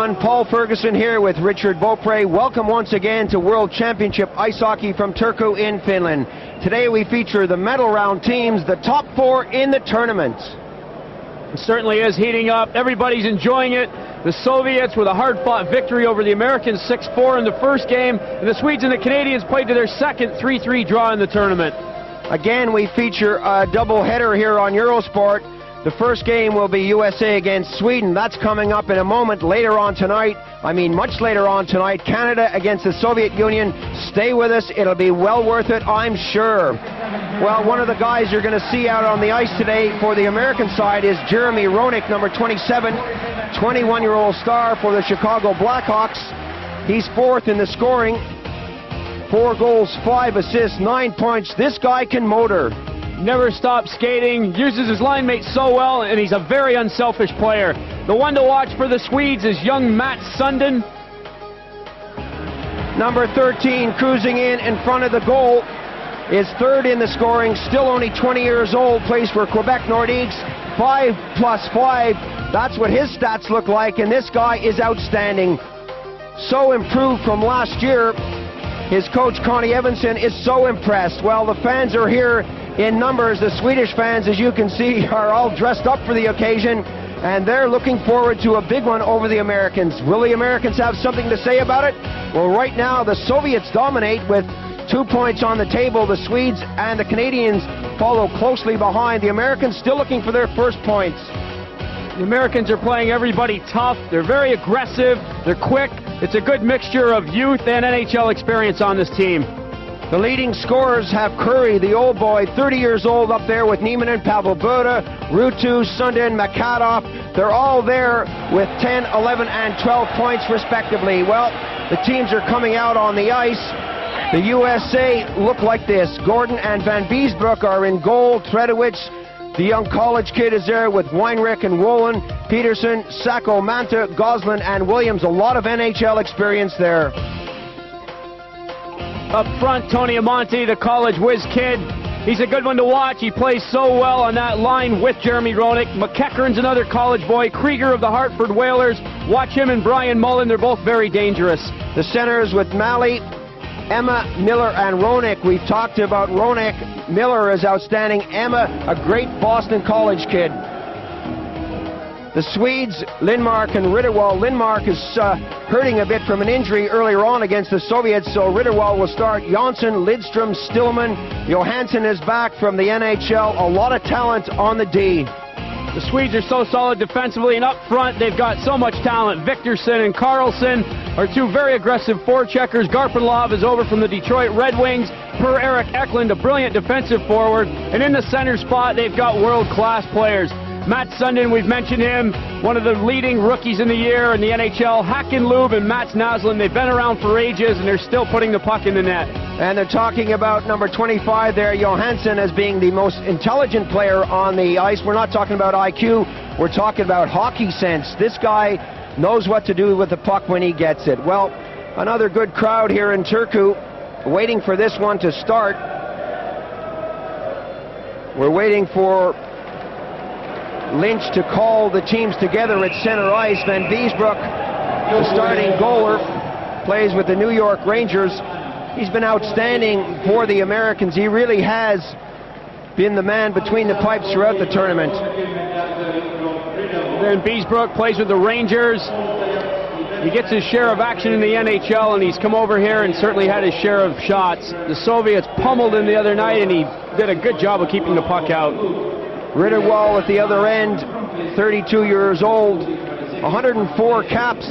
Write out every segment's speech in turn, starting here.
everyone, Paul Ferguson here with Richard Beaupre. Welcome once again to World Championship Ice Hockey from Turku in Finland. Today we feature the medal round teams, the top 4 in the tournament. It certainly is heating up. Everybody's enjoying it. The Soviets with a hard-fought victory over the Americans 6-4 in the first game, and the Swedes and the Canadians played to their second 3-3 draw in the tournament. Again, we feature a double-header here on Eurosport. The first game will be USA against Sweden. That's coming up in a moment. Later on tonight, much later on tonight, Canada against the Soviet Union. Stay with us. It'll be well worth it, I'm sure. Well, one of the guys you're going to see out on the ice today for the American side is Jeremy Roenick, number 27, 21-year-old star for the Chicago Blackhawks. He's 4th in the scoring. 4 goals, 5 assists, 9 points. This guy can motor. Never stops skating, uses his line mates so well, and he's a very unselfish player. The one to watch for the Swedes is young Matt Sundin. Number 13, cruising in front of the goal, is 3rd in the scoring, still only 20 years old, plays for Quebec Nordiques, 5+5. That's what his stats look like, and this guy is outstanding. So improved from last year. His coach, Connie Evanson, is so impressed. Well, the fans are here in numbers. The Swedish fans, as you can see, are all dressed up for the occasion, and they're looking forward to a big one over the Americans. Will the Americans have something to say about it? Well, right now, the Soviets dominate with 2 points on the table. The Swedes and the Canadians follow closely behind. The Americans still looking for their first points. The Americans are playing everybody tough. They're very aggressive. They're quick. It's a good mixture of youth and NHL experience on this team. The leading scorers have Curry, the old boy, 30 years old, up there with Nieminen, Pavelbota, Ruutu, Sundin, Makadov. They're all there with 10, 11, and 12 points respectively. Well, the teams are coming out on the ice. The USA look like this. Gordon and Van Beesbroek are in goal. Tredowitz, the young college kid, is there with Weinrich and Wolin, Peterson, Sacco, Manta, Goslin, and Williams. A lot of NHL experience there. Up front, Tony Amonte, the college whiz kid. He's a good one to watch. He plays so well on that line with Jeremy Roenick. McEachern's another college boy. Krieger of the Hartford Whalers. Watch him and Brian Mullen. They're both very dangerous. The centers with Malley, Emma, Miller, and Roenick. We've talked about Roenick. Miller is outstanding. Emma, a great Boston college kid. The Swedes, Lindmark and Ritterwall. Lindmark is hurting a bit from an injury earlier on against the Soviets, so Ritterwall will start. Jonsson, Lidstrom, Stillman. Johansson is back from the NHL. A lot of talent on the D. The Swedes are so solid defensively, and up front they've got so much talent. Victorson and Carlson are 2 very aggressive forecheckers. Garpenlov is over from the Detroit Red Wings. Per Eric Eklund, a brilliant defensive forward. And in the center spot, they've got world-class players. Matt Sundin, we've mentioned him, one of the leading rookies in the year in the NHL. Hackenlube and Mats Naslund, they've been around for ages, and they're still putting the puck in the net. And they're talking about number 25 there, Johansson, as being the most intelligent player on the ice. We're not talking about IQ, we're talking about hockey sense. This guy knows what to do with the puck when he gets it. Well, another good crowd here in Turku, waiting for this one to start. We're waiting for Lynch to call the teams together at center ice. Van Beesbroek, the starting goaler, plays with the New York Rangers. He's been outstanding for the Americans. He really has been the man between the pipes throughout the tournament. Van Beesbroek plays with the Rangers. He gets his share of action in the NHL, and he's come over here and certainly had his share of shots. The Soviets pummeled him the other night, and he did a good job of keeping the puck out. Ritterwall at the other end, 32 years old, 104 caps,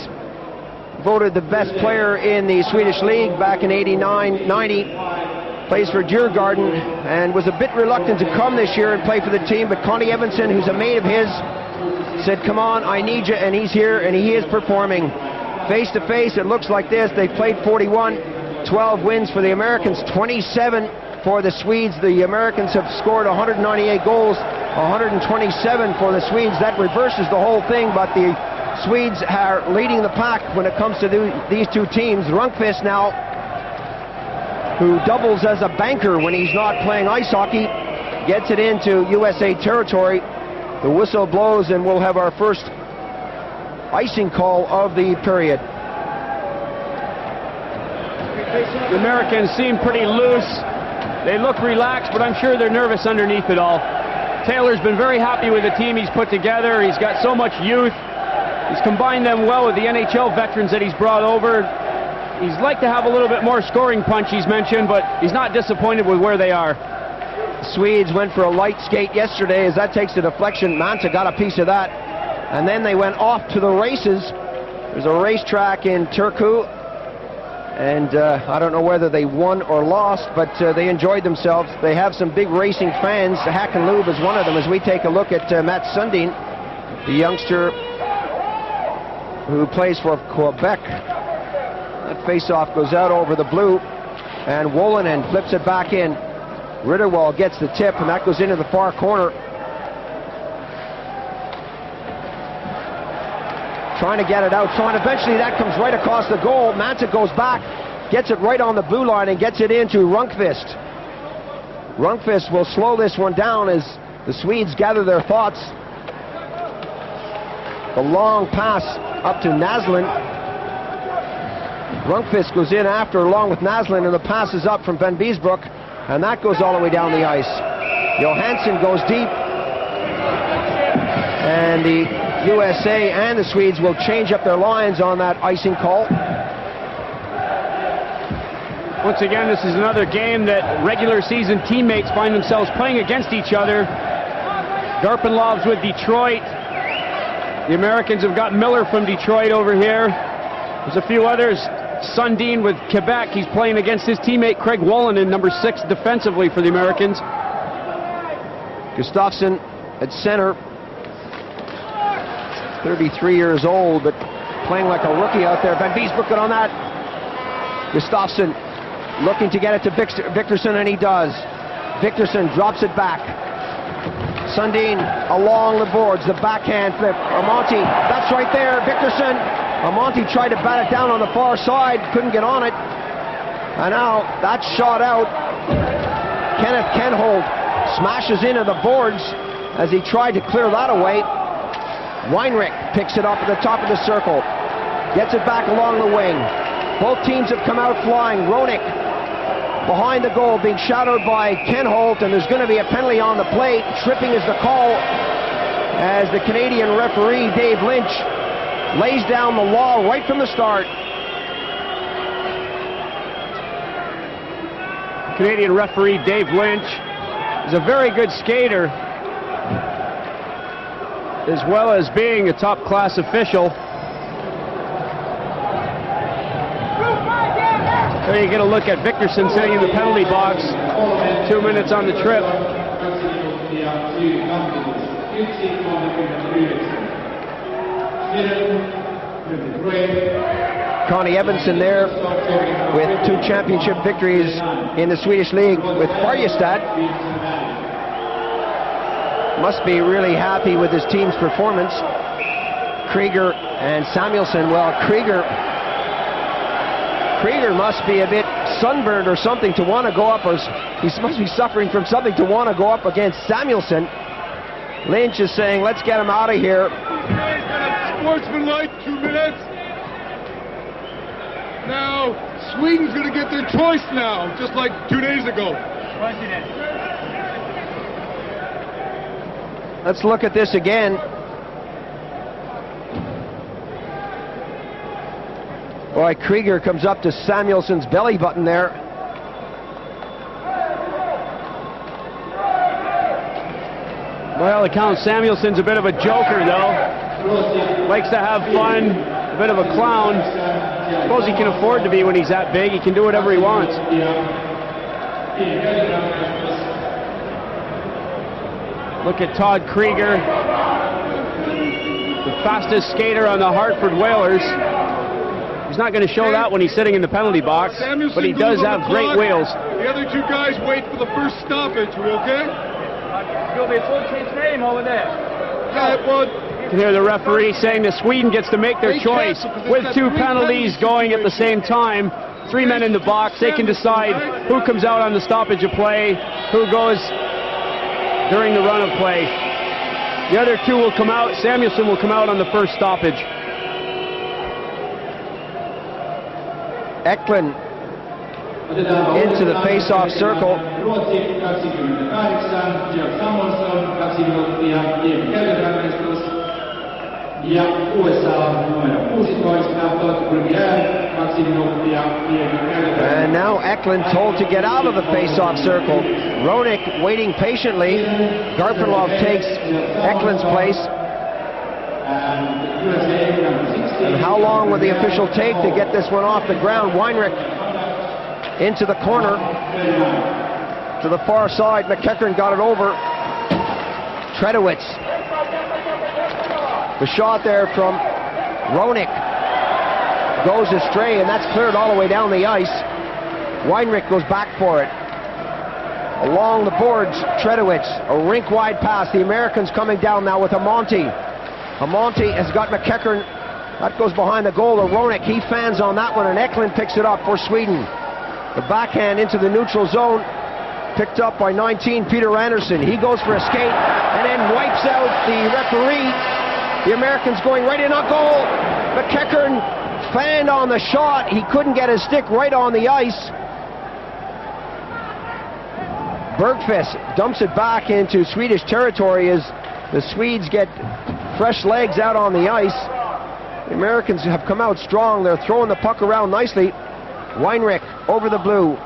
voted the best player in the Swedish league back in 89-90, plays for Djurgården, and was a bit reluctant to come this year and play for the team, but Connie Evanson, who's a mate of his, said, come on, I need you, and he's here, and he is performing. Face to face, it looks like this. They played 41, 12 wins for the Americans, 27 for the Swedes. The Americans have scored 198 goals, 127 for the Swedes. That reverses the whole thing, but the Swedes are leading the pack when it comes to these 2 teams. Rundqvist now, who doubles as a banker when he's not playing ice hockey, gets it into USA territory. The whistle blows and we'll have our first icing call of the period. The Americans seem pretty loose. They look relaxed, but I'm sure they're nervous underneath it all. Taylor's been very happy with the team he's put together. He's got so much youth. He's combined them well with the NHL veterans that he's brought over. He's like to have a little bit more scoring punch, he's mentioned, but he's not disappointed with where they are. The Swedes went for a light skate yesterday as that takes the deflection. Manta got a piece of that. And then they went off to the races. There's a racetrack in Turku. And I don't know whether they won or lost, but they enjoyed themselves. They have some big racing fans. Hacken Lube is one of them as we take a look at Matt Sundin, the youngster who plays for Quebec. That face-off goes out over the blue, and Wolanen flips it back in. Ritterwald gets the tip, and that goes into the far corner. Trying to get it out, and eventually that comes right across the goal. Manta goes back, gets it right on the blue line, and gets it into Rundqvist. Rundqvist will slow this one down as the Swedes gather their thoughts. The long pass up to Naslund. Rundqvist goes in after along with Naslund, and the pass is up from Van Beesbroek, and that goes all the way down the ice. Johansson goes deep, and the USA and the Swedes will change up their lines on that icing call. Once again, this is another game that regular season teammates find themselves playing against each other. Garpenlov's with Detroit. The Americans have got Miller from Detroit over here. There's a few others. Sundin with Quebec. He's playing against his teammate Craig Wolanen, number 6 defensively for the Americans. Gustafsson at center. 33 years old, but playing like a rookie out there. Van Beesbroek on that. Gustafsson looking to get it to Victorson, and he does. Victorson drops it back. Sundin along the boards, the backhand flip. Amonte, that's right there. Victorson. Amonte tried to bat it down on the far side, couldn't get on it. And now that's shot out. Kenneth Kenhold smashes into the boards as he tried to clear that away. Weinrich picks it up at the top of the circle, gets it back along the wing. Both teams have come out flying. Roenick behind the goal being shadowed by Kenholt, and there's going to be a penalty on the plate. Tripping is the call as the Canadian referee Dave Lynch lays down the law right from the start. Canadian referee Dave Lynch is a very good skater, as well as being a top-class official. There you get a look at Victorson sitting in the penalty box. 2 minutes on the trip. Connie Evanson there with 2 championship victories in the Swedish League with Färjestad. Must be really happy with his team's performance. Krieger and Samuelsson. Well, Krieger must be a bit sunburned or something to want to go up, or he must be suffering from something to want to go up against Samuelsson. Lynch is saying, let's get him out of here. Sportsmanlike, 2 minutes. Now, Sweden's going to get their choice now, just like 2 days ago. Let's look at this again. Boy, Krieger comes up to Samuelsson's belly button there. Well, it counts. Samuelsson's a bit of a joker, though. Likes to have fun, a bit of a clown. I suppose he can afford to be when he's that big. He can do whatever he wants. Look at Todd Krieger, the fastest skater on the Hartford Whalers. He's not going to show that when he's sitting in the penalty box, but he does have great wheels. The other 2 guys wait for the first stoppage. Are we okay? You'll be full change name over there. Yeah, well, You can hear the referee saying that Sweden gets to make their choice. With 2 penalties going at the same time, 3 men in the box, they can decide who comes out on the stoppage of play, who goes during the run of play. The other 2 will come out. Samuelsson will come out on the first stoppage. Eklund into the face-off circle. And now Eklund told to get out of the face-off circle. Roenick waiting patiently. Garpenlov takes Eklund's place. And how long will the official take to get this one off the ground? Weinrich into the corner to the far side. McEachern got it over. Tredowitz. The shot there from Roenick goes astray, and that's cleared all the way down the ice. Weinrich goes back for it. Along the boards, Tredowitz, a rink-wide pass. The Americans coming down now with Amonte. Amonte has got McEachern. That goes behind the goal to Roenick. He fans on that one, and Eklund picks it up for Sweden. The backhand into the neutral zone, picked up by 19, Peter Anderson. He goes for a skate, and then wipes out the referee. The Americans going right in on goal. McEachern fanned on the shot. He couldn't get his stick right on the ice. Bergqvist dumps it back into Swedish territory as the Swedes get fresh legs out on the ice. The Americans have come out strong. They're throwing the puck around nicely. Weinrich over the blue.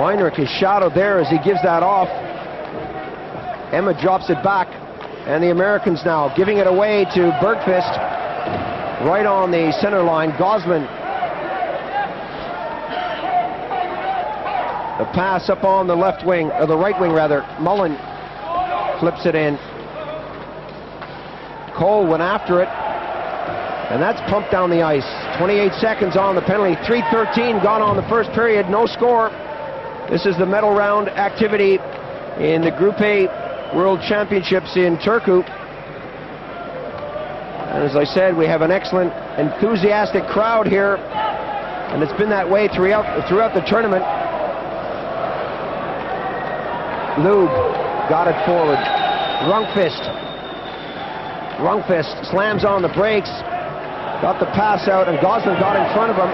Weinrich is shadowed there as he gives that off. Emma drops it back, and the Americans now giving it away to Bergqvist right on the center line. Gosman. The pass up on the left wing, or the right wing rather. Mullen flips it in. Cole went after it, and that's pumped down the ice. 28 seconds on the penalty. 3:13 gone on the first period. No score. This is the medal round activity in the Group A World Championships in Turku. And as I said, we have an excellent, enthusiastic crowd here, and it's been that way throughout the tournament. Lube got it forward. Rungqvist slams on the brakes, got the pass out, and Gosling got in front of him.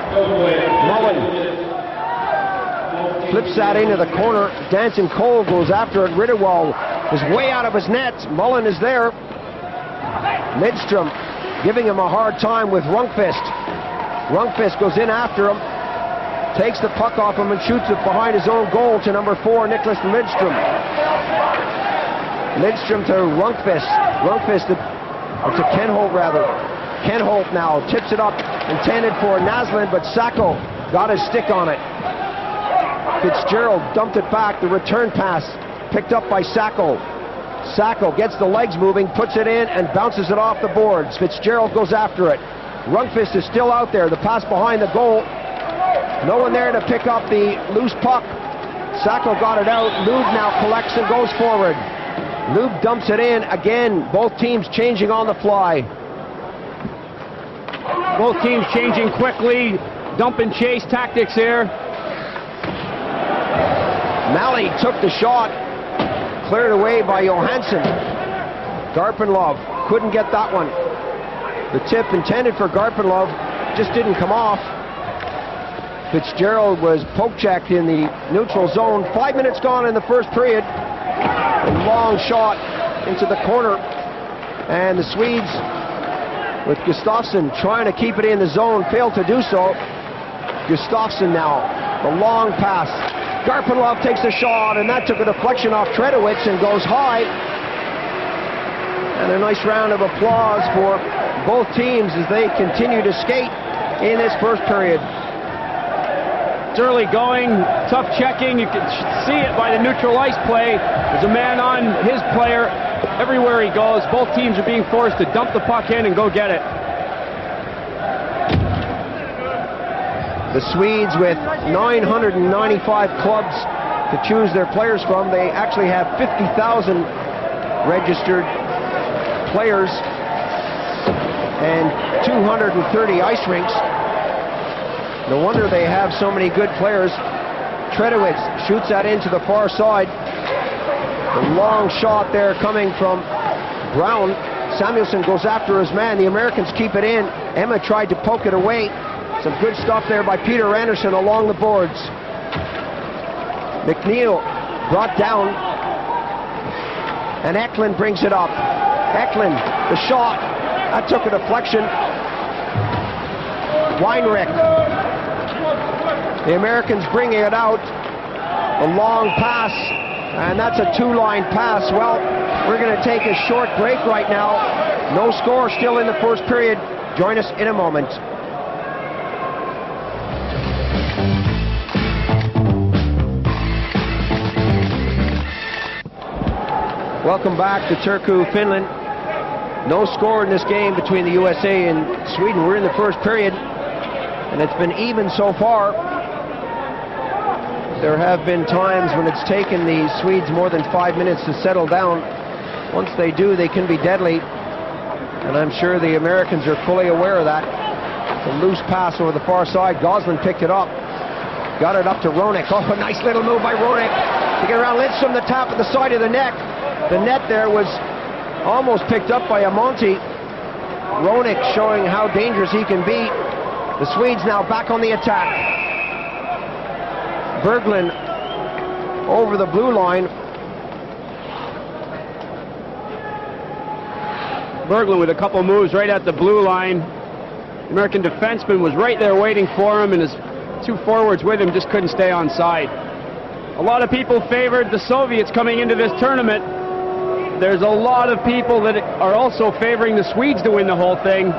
Mullen flips that into the corner. Dancing Cole goes after it. Ritterwald is way out of his net. Mullen is there. Lidstrom giving him a hard time with Rungqvist. Rungqvist goes in after him, takes the puck off him and shoots it behind his own goal to number 4, Nicholas Lidstrom. Lidstrom to Rungqvist. Rungqvist to Kenholt rather. Kenholt now tips it up, intended for Naslund, but Sacco got his stick on it. Fitzgerald dumped it back. The return pass picked up by Sacco. Sacco gets the legs moving, puts it in, and bounces it off the boards. Fitzgerald goes after it. Rungqvist is still out there. The pass behind the goal. No one there to pick up the loose puck. Sacco got it out. Lube now collects and goes forward. Lube dumps it in. Again, both teams changing on the fly. Both teams changing quickly. Dump and chase tactics here. Malley took the shot. Cleared away by Johansson. Garpenlov couldn't get that one. The tip intended for Garpenlov just didn't come off. Fitzgerald was poke-checked in the neutral zone. 5 minutes gone in the first period. A long shot into the corner. And the Swedes, with Gustafsson trying to keep it in the zone, failed to do so. Gustafsson now, the long pass. Garpenlov takes the shot, and that took a deflection off Tredowitz and goes high. And a nice round of applause for both teams as they continue to skate in this first period. It's early going, tough checking. You can see it by the neutral ice play. There's a man on his player everywhere he goes. Both teams are being forced to dump the puck in and go get it. The Swedes, with 995 clubs to choose their players from, they actually have 50,000 registered players and 230 ice rinks. No wonder they have so many good players. Tredowitz shoots that into the far side. The long shot there coming from Brown. Samuelsson goes after his man. The Americans keep it in. Emma tried to poke it away. Some good stuff there by Peter Anderson along the boards. McNeil brought down, and Eklund brings it up. Eklund, the shot, that took a deflection. Weinrich, the Americans bringing it out. A long pass, and that's a two-line pass. Well, we're going to take a short break right now. No score still in the first period. Join us in a moment. Welcome back to Turku, Finland. No score in this game between the USA and Sweden. We're in the first period, and it's been even so far. There have been times when it's taken the Swedes more than 5 minutes to settle down. Once they do, they can be deadly, and I'm sure the Americans are fully aware of that. It's a loose pass over the far side. Goslin picked it up. Got it up to Roenick. Oh, a nice little move by Roenick to get around Lidstrom, the tap at the side of the neck. The net there was almost picked up by Amonti. Roenick showing how dangerous he can be. The Swedes now back on the attack. Berglund over the blue line. Berglund with a couple moves right at the blue line. The American defenseman was right there waiting for him, and his two forwards with him just couldn't stay on side. A lot of people favored the Soviets coming into this tournament. There's a lot of people that are also favoring the Swedes to win the whole thing.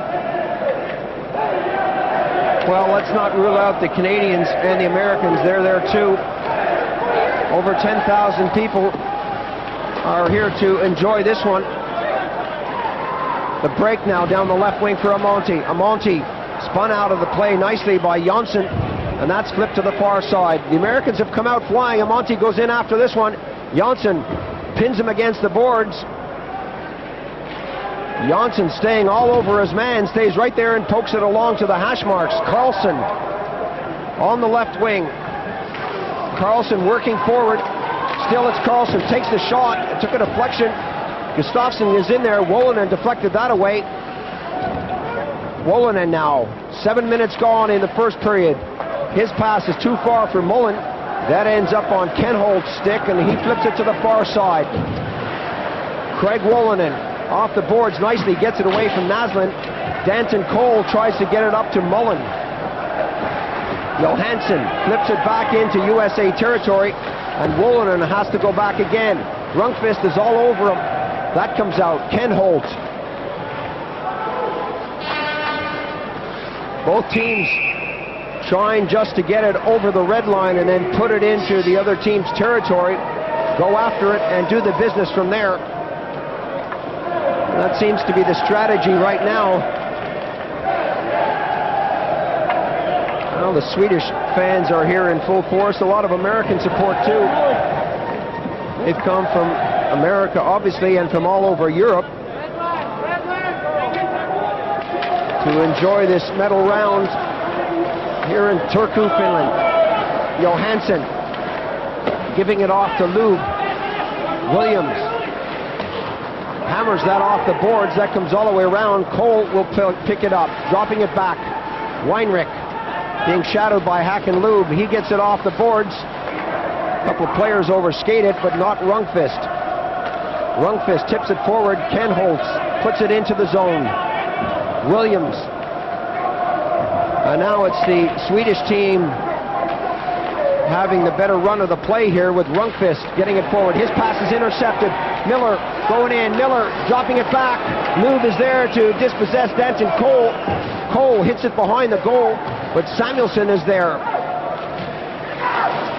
Well, let's not rule out the Canadians and the Americans. They're there too. Over 10,000 people are here to enjoy this one. The break now down the left wing for Amonti. Amonti spun out of the play nicely by Janssen, and that's flipped to the far side. The Americans have come out flying. Amonti goes in after this one. Janssen pins him against the boards. Janssen staying all over his man, stays right there and pokes it along to the hash marks. Carlson on the left wing. Carlson working forward. Still it's Carlson, takes the shot, it took a deflection. Gustafsson is in there, Wolonen deflected that away. Wolonen now, 7 minutes gone in the first period. His pass is too far for Mullen. That ends up on Ken Holt's stick, and he flips it to the far side. Craig Wolonen off the boards nicely, gets it away from Naslund. Danton Cole tries to get it up to Mullen. Johansson flips it back into USA territory, and Wolonen has to go back again. Rundqvist is all over him. That comes out. Ken Holt. Both teams trying just to get it over the red line and then put it into the other team's territory, go after it and do the business from there. That seems to be the strategy right now. Well, the Swedish fans are here in full force. A lot of American support too. They've come from America, obviously, and from all over Europe to enjoy this medal round here in Turku, Finland. Johansson giving it off to Lube. Williams hammers that off the boards. That comes all the way around. Cole will pick it up, dropping it back. Weinrich being shadowed by Hacken Lube. He gets it off the boards. A couple players overskate it, but not Rundqvist. Rundqvist tips it forward. Ken Holtz puts it into the zone. Williams. And now it's the Swedish team having the better run of the play here with Rundqvist getting it forward. His pass is intercepted. Miller going in. Miller dropping it back. Lube is there to dispossess Danton Cole. Cole hits it behind the goal, but Samuelsson is there.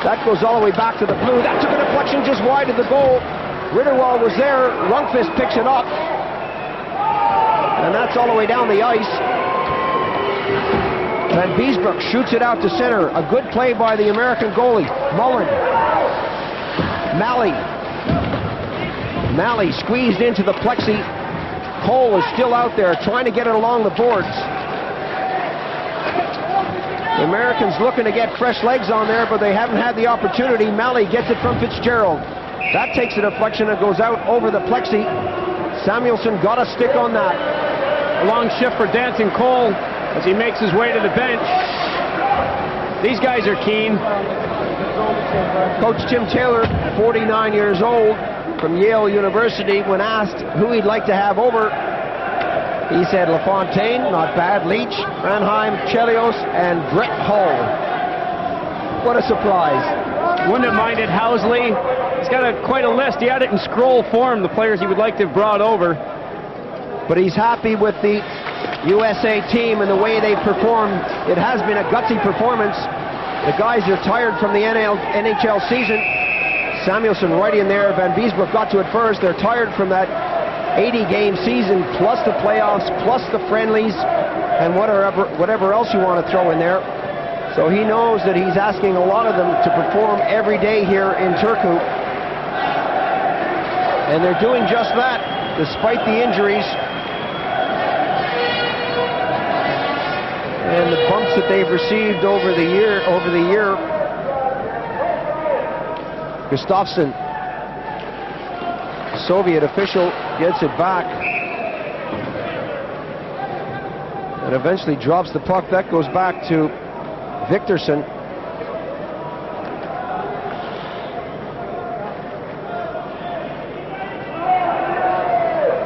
That goes all the way back to the blue. That took a deflection just wide of the goal. Ritterwald was there. Rundqvist picks it up. And that's all the way down the ice. Van Beesbroek shoots it out to center. A good play by the American goalie. Mullen. Malley squeezed into the plexi. Cole is still out there trying to get it along the boards. The Americans looking to get fresh legs on there, but they haven't had the opportunity. Malley gets it from Fitzgerald. That takes a deflection and goes out over the plexi. Samuelsson got a stick on that. A long shift for Danton Cole. as he makes his way to the bench. These guys are keen. Coach Tim Taylor, 49 years old, from Yale University, when asked who he'd like to have over, he said LaFontaine, not bad, Leach, Ranheim, Chelios, and Brett Hull. What a surprise. Wouldn't have minded Housley. He's got quite a list. He had it in scroll form, the players he would like to have brought over. But he's happy with the USA team and the way they performed. It has been a gutsy performance. The guys are tired from the NHL season. Samuelsson right in there. Van Beesbroek got to it first. They're tired from that 80-game season, plus the playoffs, plus the friendlies, and whatever else you want to throw in there. So he knows that he's asking a lot of them to perform every day here in Turku. And they're doing just that, despite the injuries and the bumps that they've received over the year. Gustafsson, Soviet official, gets it back and eventually drops the puck. That goes back to Victorson.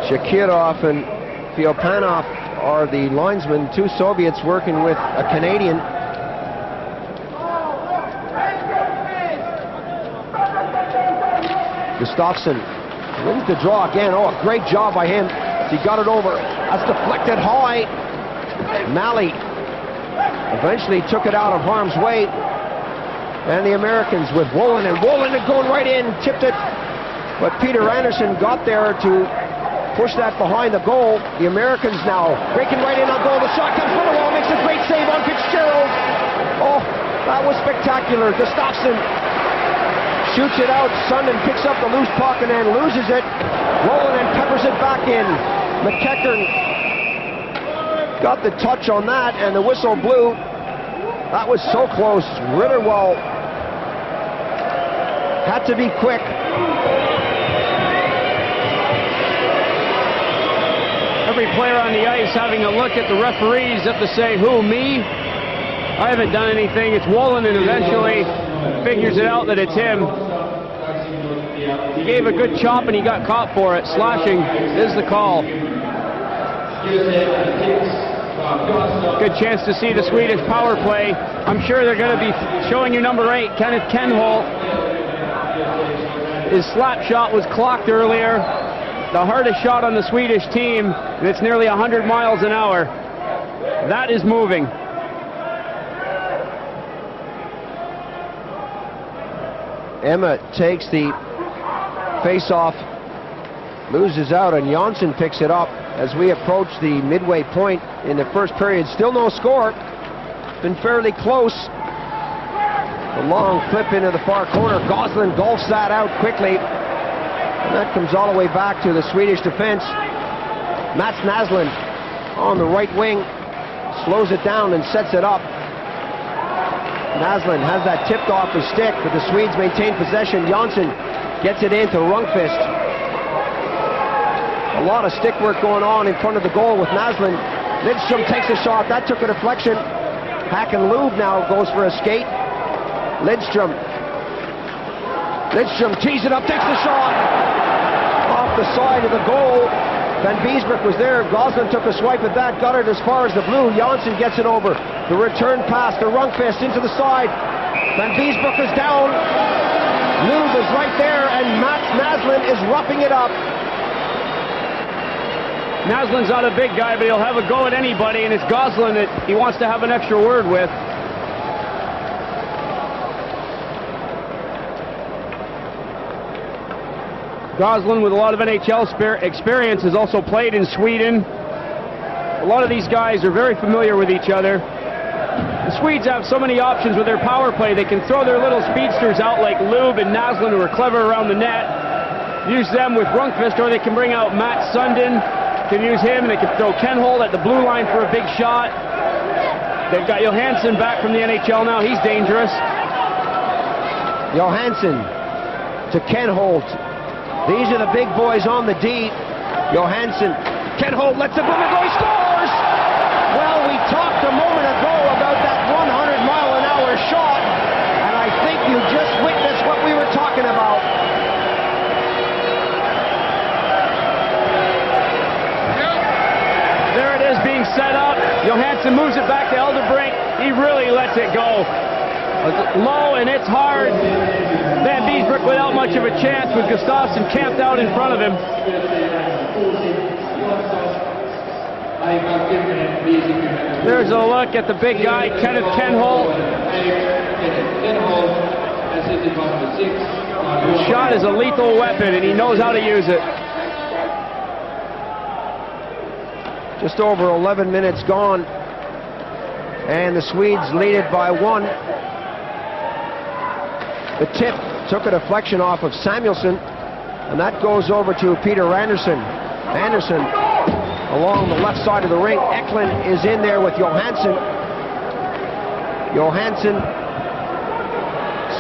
Shakirov and Fiopanov are the linesmen, two Soviets working with a Canadian. Gustafsson wins the draw again. Oh, a great job by him. He got it over. That's deflected high. Malley eventually took it out of harm's way. And the Americans with Wolin, and Wolin going right in, tipped it. But Peter Anderson got there to push that behind the goal. The Americans now breaking right in on goal. The shot comes from the wall, makes a great save on Fitzgerald. Oh, that was spectacular. Gustafsson shoots it out. Sundin picks up the loose puck and then loses it. Rolling and peppers it back in. McEachern got the touch on that, and the whistle blew. That was so close. Ritterwall had to be quick. Every player on the ice having a look at the referees, have to say, who, me? I haven't done anything. It's Wolin, and eventually figures it out that it's him. He gave a good chop and he got caught for it. Slashing is the call. Good chance to see the Swedish power play. I'm sure they're going to be showing you number 8, Kenneth Kenholt. His slap shot was clocked earlier. The hardest shot on the Swedish team, and it's nearly 100 miles an hour. That is moving. Emma takes the face-off, loses out, and Janssen picks it up as we approach the midway point in the first period. Still no score. Been fairly close. A long flip into the far corner. Goslin golfs that out quickly. And that comes all the way back to the Swedish defense. Mats Naslund on the right wing slows it down and sets it up. Naslund has that tipped off his stick, but the Swedes maintain possession. Janssen gets it into Rundqvist. A lot of stick work going on in front of the goal with Naslund. Lidstrom takes a shot. That took a deflection. Hacken-Lube now goes for a skate. Lidstrom tees it up, takes the shot. Off the side of the goal. Van Beesbroek was there. Goslin took a swipe at that, got it as far as the blue. Janssen gets it over. The return pass to Rundqvist into the side. Van Beesbroek is down. Lube is right there, and Mats Naslund is roughing it up. Naslund's not a big guy, but he'll have a go at anybody, and it's Goslin that he wants to have an extra word with. Goslin, with a lot of NHL experience, has also played in Sweden. A lot of these guys are very familiar with each other. The Swedes have so many options with their power play. They can throw their little speedsters out like Lube and Naslund, who are clever around the net. Use them with Rundqvist, or they can bring out Matt Sundin. Can use him, and they can throw Kenholt at the blue line for a big shot. They've got Johansson back from the NHL now. He's dangerous. Johansson to Kenholt. These are the big boys on the D. Johansson. Kenholt lets it boom and go. He scores! Well, we talked moment ago about that 100-mile-an-hour shot, and I think you just witnessed what we were talking about. There it is being set up. Johansson moves it back to Elderbrink. He really lets it go. It's low and it's hard. Van Biesbroek without much of a chance with Gustafsson camped out in front of him. There's a look at the big guy, Kenneth Kenholt. The shot is a lethal weapon and he knows how to use it. Just over 11 minutes gone, and the Swedes lead it by 1. The tip took a deflection off of Samuelsson, and that goes over to Peter Anderson. Anderson along the left side of the ring. Eklund is in there with Johansson. Johansson,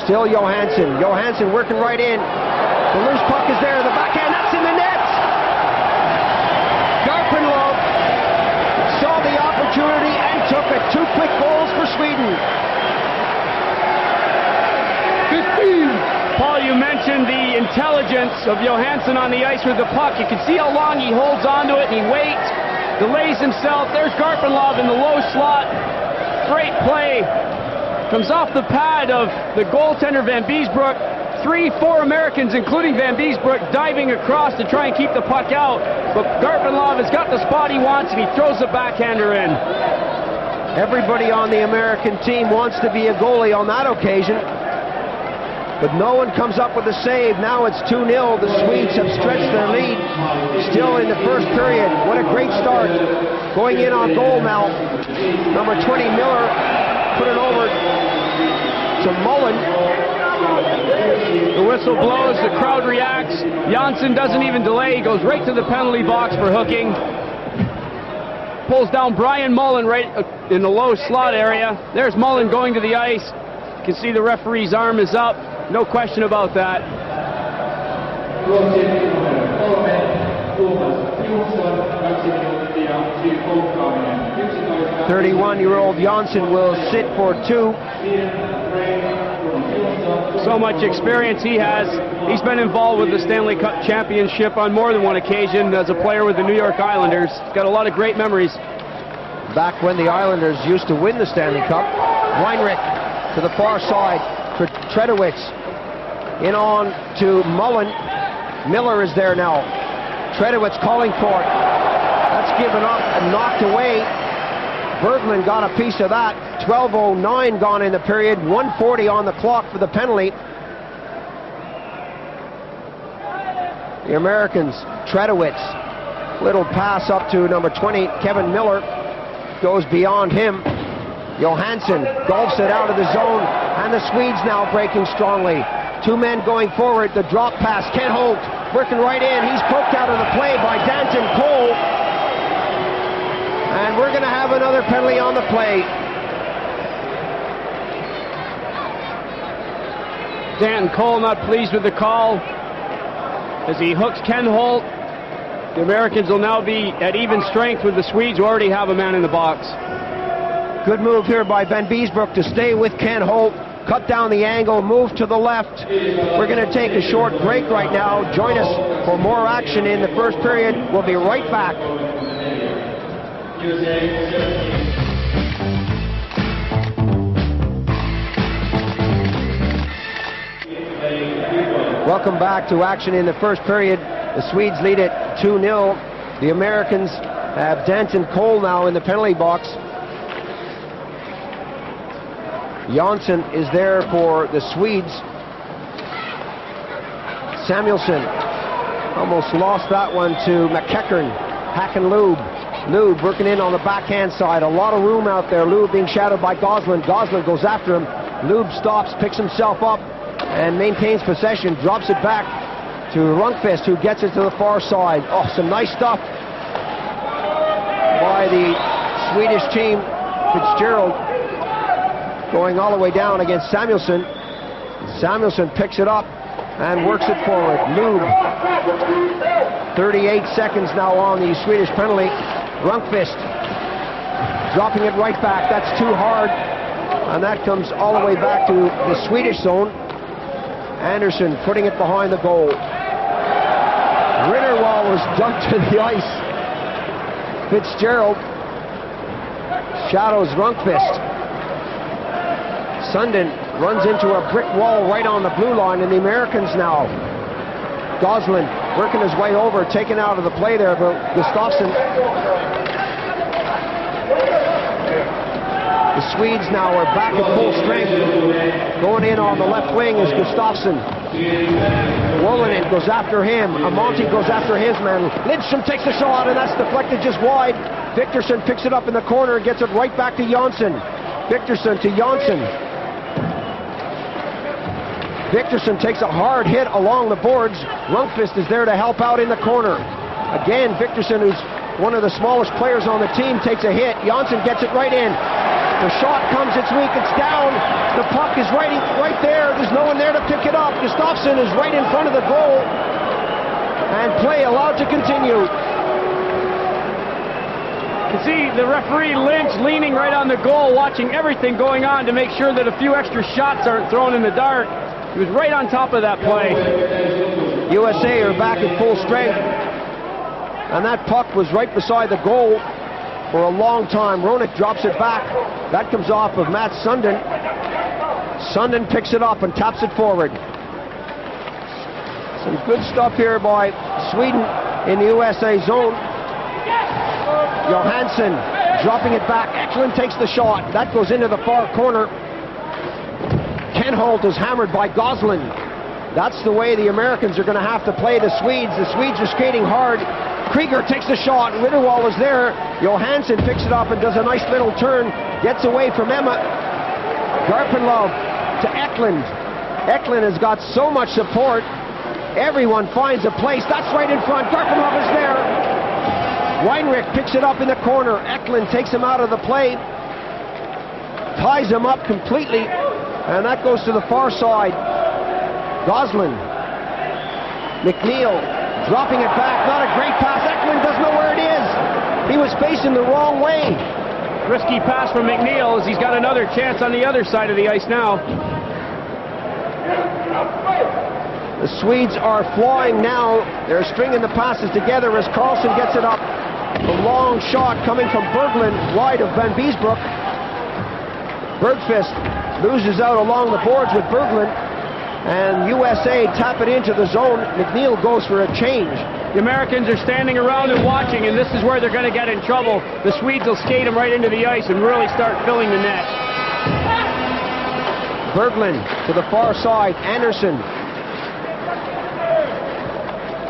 still Johansson. Johansson working right in. The loose puck is there, the backhand, that's in the net! Garpenlov saw the opportunity and took it. 2 quick goals for Sweden. 15. Paul, you mentioned the intelligence of Johansson on the ice with the puck. You can see how long he holds onto it and he waits, delays himself. There's Garpenlov in the low slot. Great play. Comes off the pad of the goaltender Van Biesbroek. 3-4 Americans, including Van Biesbroek, diving across to try and keep the puck out. But Garpenlov has got the spot he wants and he throws the backhander in. Everybody on the American team wants to be a goalie on that occasion, but no one comes up with a save. Now it's 2-0. The Swedes have stretched their lead. Still in the first period. What a great start. Going in on goal now. Number 20, Miller, put it over to Mullen. The whistle blows, the crowd reacts. Janssen doesn't even delay. He goes right to the penalty box for hooking. Pulls down Brian Mullen right in the low slot area. There's Mullen going to the ice. You can see the referee's arm is up. No question about that. 31-year-old Janssen will sit for 2. So much experience he has. He's been involved with the Stanley Cup Championship on more than one occasion as a player with the New York Islanders. He's got a lot of great memories. Back when the Islanders used to win the Stanley Cup. Weinrich to the far side for Tredowitz. In on to Mullen. Miller is there now. Tredowitz calling for it. That's given up and knocked away. Bergman got a piece of that. 12:09 gone in the period. 1:40 on the clock for the penalty. The Americans, Tredowitz. Little pass up to number 20, Kevin Miller. Goes beyond him. Johansson golfs it out of the zone. And the Swedes now breaking strongly. 2 men going forward. The drop pass. Ken Holt working right in. He's poked out of the play by Danton Cole. And we're going to have another penalty on the play. Danton Cole not pleased with the call as he hooks Ken Holt. The Americans will now be at even strength with the Swedes who already have a man in the box. Good move here by Van Biesbroek to stay with Ken Holt. Cut down the angle, move to the left. We're going to take a short break right now. Join us for more action in the first period. We'll be right back. Welcome back to action in the first period. The Swedes lead it 2-0. The Americans have Danton Cole now in the penalty box. Janssen is there for the Swedes. Samuelsson almost lost that one to McEachern. Hacken-Lube. Lube working in on the backhand side. A lot of room out there. Lube being shadowed by Gosselin. Gosselin goes after him. Lube stops, picks himself up, and maintains possession. Drops it back to Rundqvist, who gets it to the far side. Oh, some nice stuff by the Swedish team. Fitzgerald going all the way down against Samuelsson. Samuelsson picks it up and works it forward. Lube. 38 seconds now on the Swedish penalty. Rundqvist dropping it right back. That's too hard. And that comes all the way back to the Swedish zone. Anderson putting it behind the goal. Ritterwall was dumped to the ice. Fitzgerald shadows Rundqvist. Sundin runs into a brick wall right on the blue line, and the Americans now. Goslin working his way over, taken out of the play there, but Gustafsson. The Swedes now are back at full strength. Going in on the left wing is Gustafsson. Wolonin goes after him. Amonte goes after his man. Lidstrom takes the shot, and that's deflected just wide. Victorson picks it up in the corner and gets it right back to Jonsson. Victorson to Jonsson. Victorson takes a hard hit along the boards. Rundqvist is there to help out in the corner. Again, Victorson, who's one of the smallest players on the team, takes a hit. Jonsson gets it right in. The shot comes, it's weak, it's down. The puck is right there. There's no one there to pick it up. Gustafsson is right in front of the goal. And play allowed to continue. You see the referee Lynch leaning right on the goal, watching everything going on to make sure that a few extra shots aren't thrown in the dark. He was right on top of that play. USA are back at full strength. And that puck was right beside the goal for a long time. Roenick drops it back. That comes off of Matt Sundin. Sundin picks it up and taps it forward. Some good stuff here by Sweden in the USA zone. Johansson dropping it back. Eklund takes the shot. That goes into the far corner. Kenholt is hammered by Goslin. That's the way the Americans are going to have to play the Swedes. The Swedes are skating hard. Krieger takes the shot. Ritterwall is there. Johansson picks it up and does a nice little turn. Gets away from Emma. Garpenlov to Eklund. Eklund has got so much support. Everyone finds a place. That's right in front. Garpenlov is there. Weinrich picks it up in the corner. Eklund takes him out of the play. Ties him up completely. And that goes to the far side. Goslin. McNeil dropping it back. Not a great pass. Eklund doesn't know where it is. He was facing the wrong way. Risky pass from McNeil as he's got another chance on the other side of the ice now. The Swedes are flying now. They're stringing the passes together as Carlson gets it up. A long shot coming from Berglund, wide of Van Beesbroek. Bergqvist loses out along the boards with Berglund. And USA tap it into the zone. McNeil goes for a change. The Americans are standing around and watching, and this is where they're going to get in trouble. The Swedes will skate them right into the ice and really start filling the net. Berglund to the far side. Anderson.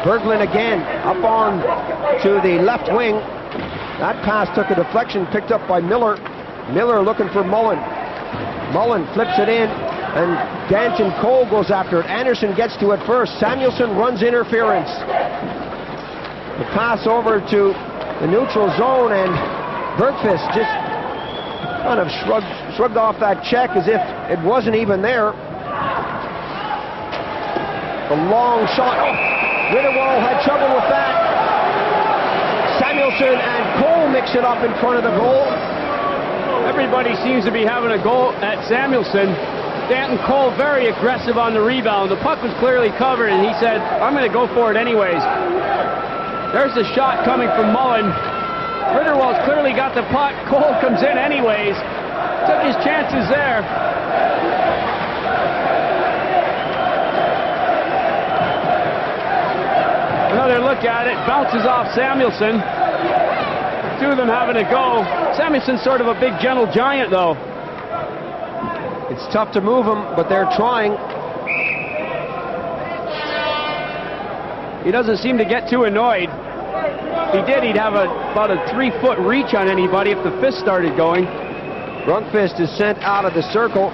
Berglund again up on to the left wing. That pass took a deflection picked up by Miller. Miller looking for Mullen. Mullen flips it in, and Danton Cole goes after it. Anderson gets to it first. Samuelsson runs interference. The pass over to the neutral zone, and Bergqvist just kind of shrugged off that check as if it wasn't even there. The long shot. Oh, Ritterwall had trouble with that. Samuelsson and Cole mix it up in front of the goal. Everybody seems to be having a go at Samuelsson. Danton Cole very aggressive on the rebound. The puck was clearly covered, and he said, I'm going to go for it anyways. There's the shot coming from Mullen. Ritterwall's clearly got the puck. Cole comes in anyways. Took his chances there. Another look at it. Bounces off Samuelsson. Two of them having a go. Samuelsson's sort of a big, gentle giant, though. It's tough to move him, but they're trying. He doesn't seem to get too annoyed. If he did, he'd have about a 3-foot reach on anybody if the fist started going. Rundqvist is sent out of the circle.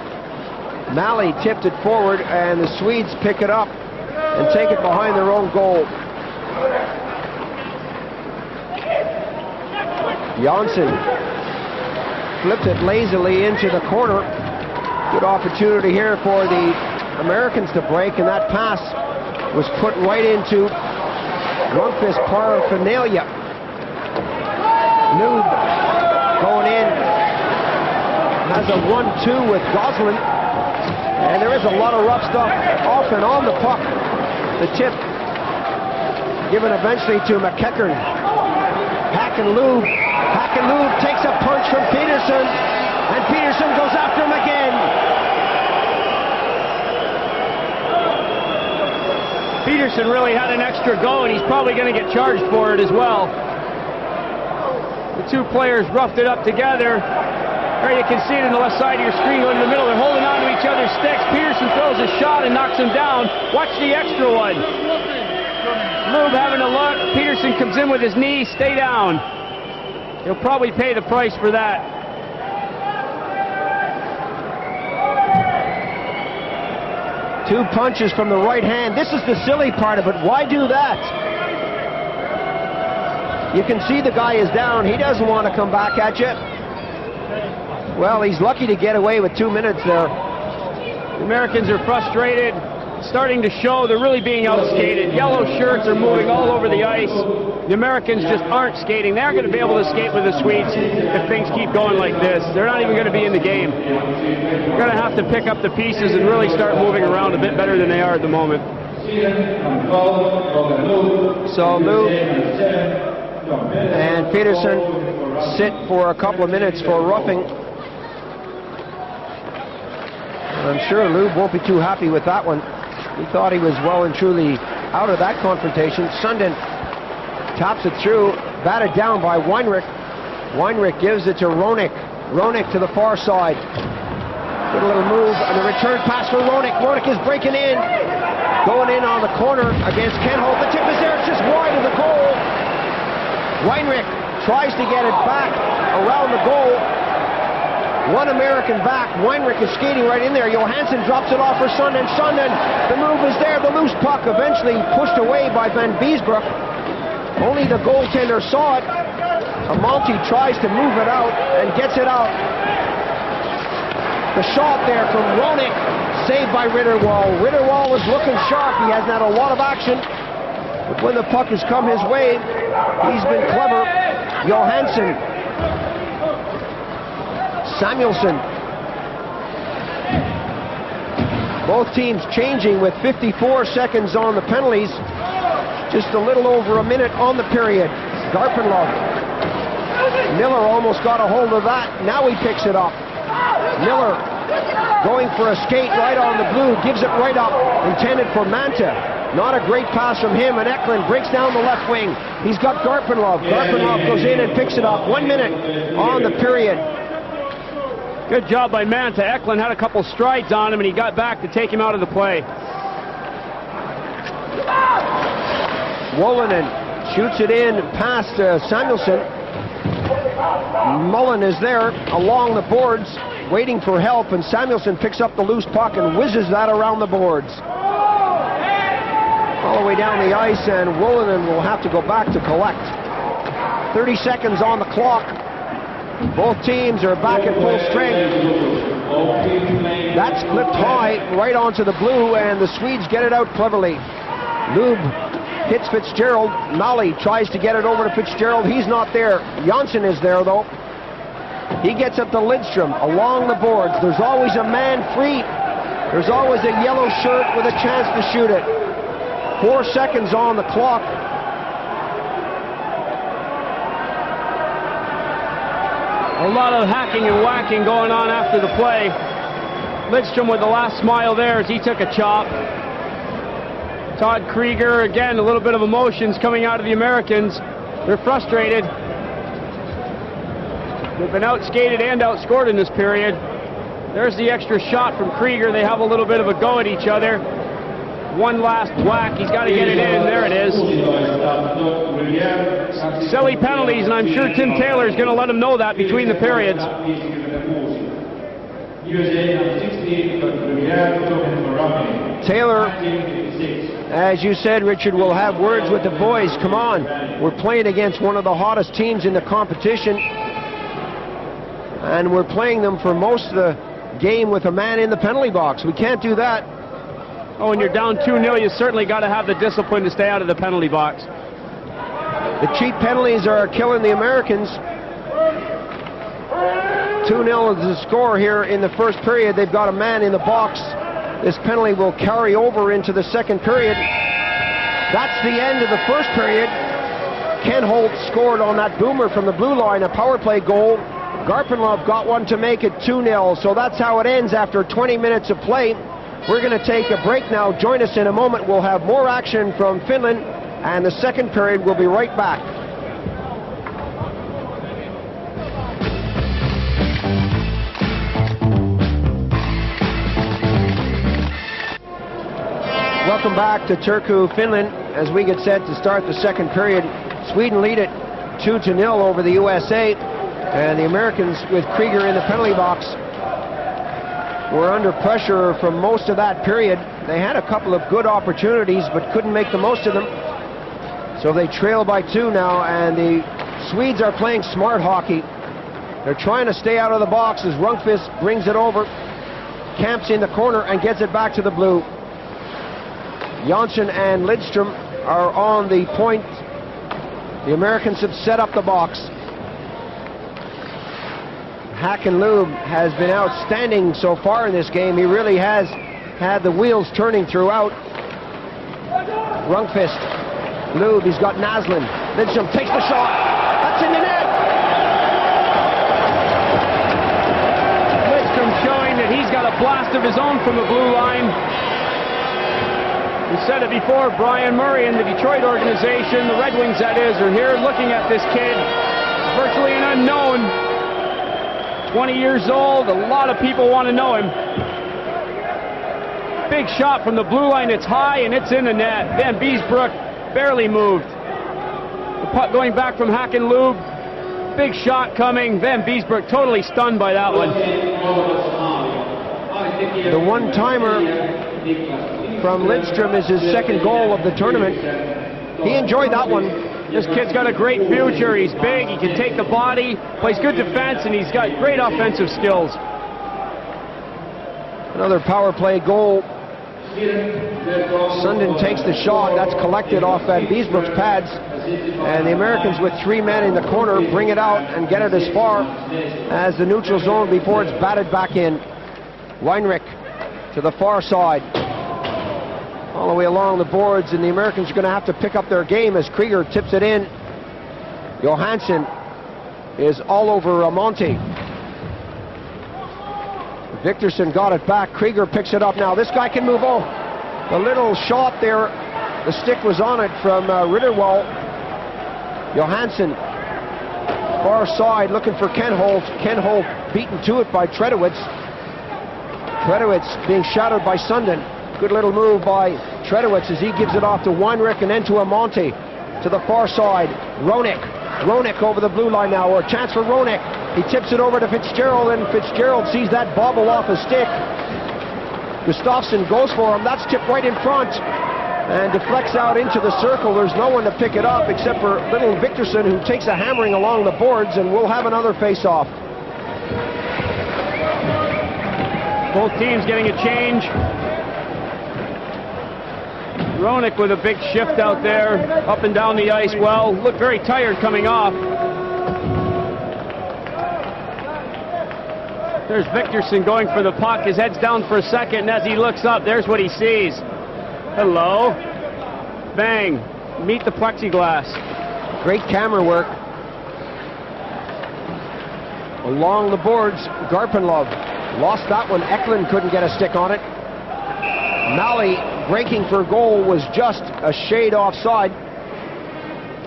Malley tipped it forward, and the Swedes pick it up and take it behind their own goal. Jonsson flipped it lazily into the corner. Good opportunity here for the Americans to break, and that pass was put right into Rundqvist paraphernalia. Noob going in, has a 1-2 with Goslin. And there is a lot of rough stuff off and on the puck. The tip given eventually to McEachern. Hackenloob takes a punch from Peterson, and Peterson goes after him again. Peterson really had an extra go, and he's probably going to get charged for it as well. The two players roughed it up together. There you can see it in the left side of your screen going to the middle. They're holding on to each other's sticks. Peterson throws a shot and knocks him down. Watch the extra one. Lube having a look. Peterson comes in with his knee. Stay down. He'll probably pay the price for that. Two punches from the right hand. This is the silly part of it. Why do that? You can see the guy is down. He doesn't want to come back at you. Well, he's lucky to get away with 2 minutes there. The Americans are frustrated, starting to show they're really being outskated. Yellow shirts are moving all over the ice. The Americans just aren't skating. They're going to be able to skate with the Swedes if things keep going like this. They're not even going to be in the game. They're going to have to pick up the pieces and really start moving around a bit better than they are at the moment. So Lube and Peterson sit for a couple of minutes for roughing. I'm sure Lube won't be too happy with that one. He thought he was well and truly out of that confrontation. Sundin taps it through, batted down by Weinrich. Weinrich gives it to Roenick. Roenick to the far side. Good little move, and a return pass for Roenick. Roenick is breaking in. Going in on the corner against Kenholt. The tip is there, it's just wide of the goal. Weinrich tries to get it back around the goal. One American back. Weinrich is skating right in there. Johansson drops it off for Sundin. Sundin, the move is there. The loose puck eventually pushed away by Van Beesbroek. Only the goaltender saw it. Amonte tries to move it out and gets it out. The shot there from Roenick, saved by Ritterwall. Ritterwall is looking sharp. He hasn't had a lot of action. But when the puck has come his way, he's been clever. Johansson. Samuelsson. Both teams changing with 54 seconds on the penalties. Just a little over a minute on the period. Garpenlov. Miller almost got a hold of that. Now he picks it up. Miller going for a skate right on the blue. Gives it right up. Intended for Manta. Not a great pass from him, and Eklund breaks down the left wing. He's got Garpenlov. Garpenlov goes in and picks it up. 1 minute on the period. Good job by Manta. Eklund had a couple strides on him, and he got back to take him out of the play. Wolonen shoots it in past Samuelsson. Mullen is there along the boards, waiting for help, and Samuelsson picks up the loose puck and whizzes that around the boards. All the way down the ice, and Wolonen will have to go back to collect. 30 seconds on the clock. Both teams are back at full strength. That's clipped high right onto the blue, and the Swedes get it out cleverly. Lube hits Fitzgerald. Malley tries to get it over to Fitzgerald. He's not there. Janssen is there, though. He gets up to Lidstrom along the boards. There's always a man free. There's always a yellow shirt with a chance to shoot it. 4 seconds on the clock. A lot of hacking and whacking going on after the play. Lidstrom with the last smile there as he took a chop. Todd Krieger, again, a little bit of emotions coming out of the Americans. They're frustrated. They've been outskated and outscored in this period. There's the extra shot from Krieger. They have a little bit of a go at each other. One last whack. He's got to get it in. There it is. Silly penalties, and I'm sure Tim Taylor is going to let him know that between the periods. Taylor, as you said, Richard, will have words with the boys. Come on. We're playing against one of the hottest teams in the competition, and we're playing them for most of the game with a man in the penalty box. We can't do that. Oh, when you're down 2-0, you certainly got to have the discipline to stay out of the penalty box. The cheap penalties are killing the Americans. 2-0 is the score here in the first period. They've got a man in the box. This penalty will carry over into the second period. That's the end of the first period. Ken Holt scored on that boomer from the blue line, a power play goal. Garpenlov got one to make it 2-0. So that's how it ends after 20 minutes of play. We're going to take a break now. Join us in a moment. We'll have more action from Finland, and the second period will be right back. Welcome back to Turku, Finland, as we get set to start the second period. Sweden lead it 2-0 over the USA, and the Americans, with Krieger in the penalty box, were under pressure for most of that period. They had a couple of good opportunities but couldn't make the most of them, so they trail by 2 now, and the Swedes are playing smart hockey. They're trying to stay out of the box as Rundqvist brings it over, camps in the corner and gets it back to the blue. Jansson and Lidstrom are on the point. The Americans have set up the box. Hakenloob has been outstanding so far in this game. He really has had the wheels turning throughout. Rundqvist, Loob, he's got Naslund. Lidstrom takes the shot. That's in the net. Lidstrom showing that he's got a blast of his own from the blue line. We said it before, Brian Murray and the Detroit organization, the Red Wings that is, are here looking at this kid. Virtually an unknown. 20 years old, a lot of people want to know him. Big shot from the blue line, it's high and it's in the net. Van Beesbroek barely moved. The puck going back from Hakenloob. Big shot coming. Van Beesbroek totally stunned by that one. The one-timer from Lidstrom is his second goal of the tournament. He enjoyed that one. This kid's got a great future. He's big, he can take the body, plays good defense, and he's got great offensive skills. Another power play goal. Sundin takes the shot. That's collected off Van Beesbroek's pads. And the Americans, with 3 men in the corner, bring it out and get it as far as the neutral zone before it's batted back in. Weinrich to the far side. All the way along the boards, and the Americans are going to have to pick up their game as Krieger tips it in. Johansson is all over Monty. Victorson got it back. Krieger picks it up now. This guy can move on. The little shot there, the stick was on it from Ritterwald. Johansson, far side, looking for Ken Holt. Ken Holt beaten to it by Tredowitz. Tredowitz being shadowed by Sundin. Good little move by Tredowitz as he gives it off to Weinrich and then to Amonte. To the far side, Roenick. Roenick over the blue line now, or a chance for Roenick. He tips it over to Fitzgerald, and Fitzgerald sees that bobble off a stick. Gustafsson goes for him. That's tipped right in front and deflects out into the circle. There's no one to pick it up except for little Victorson, who takes a hammering along the boards, and we'll have another face-off. Both teams getting a change. Roenick with a big shift out there, up and down the ice. Well, looked very tired coming off. There's Victorson going for the puck. His head's down for a second, and as he looks up, there's what he sees. Hello. Bang. Meet the plexiglass. Great camera work. Along the boards, Garpenlov lost that one. Eklund couldn't get a stick on it. Malley breaking for goal was just a shade offside.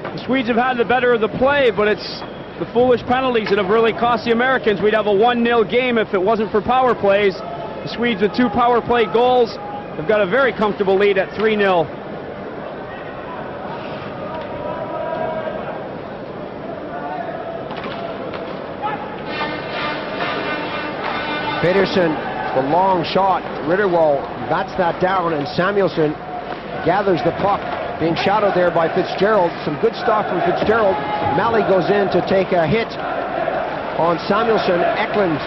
The Swedes have had the better of the play, but it's the foolish penalties that have really cost the Americans. We'd have a 1-0 game if it wasn't for power plays. The Swedes with 2 power play goals have got a very comfortable lead at 3-0. Peterson, the long shot. Ritterwald bats that down, and Samuelsson gathers the puck, being shadowed there by Fitzgerald. Some good stuff from Fitzgerald. Malley goes in to take a hit on Samuelsson. Eklund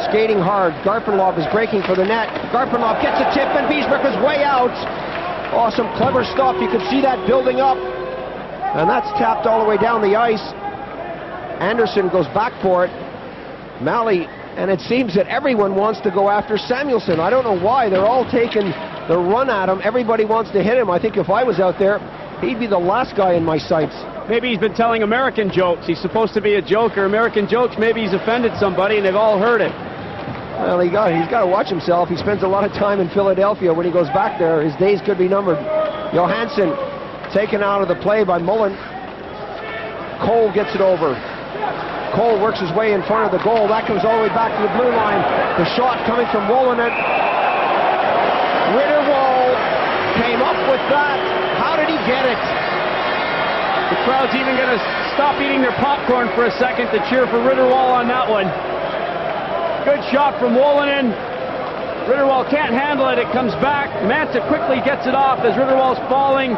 skating hard. Garpenlov is breaking for the net. Garpenlov gets a tip, and Beesbroek is way out. Oh, some clever stuff. You can see that building up, and that's tapped all the way down the ice. Anderson goes back for it. Malley, and it seems that everyone wants to go after Samuelson. I don't know why. They're all taking the run at him. Everybody wants to hit him. I think if I was out there, he'd be the last guy in my sights. Maybe he's been telling American jokes. He's supposed to be a joker. American jokes, maybe he's offended somebody and they've all heard it. Well, he's got to watch himself. He spends a lot of time in Philadelphia. When he goes back there, his days could be numbered. Johansson taken out of the play by Mullen. Cole gets it over. Cole works his way in front of the goal. That comes all the way back to the blue line. The shot coming from Wolonen. Ritterwall came up with that. How did he get it? The crowd's even going to stop eating their popcorn for a second to cheer for Ritterwall on that one. Good shot from Wolonen. Ritterwall can't handle it. It comes back. Manta quickly gets it off as Ritterwall's falling.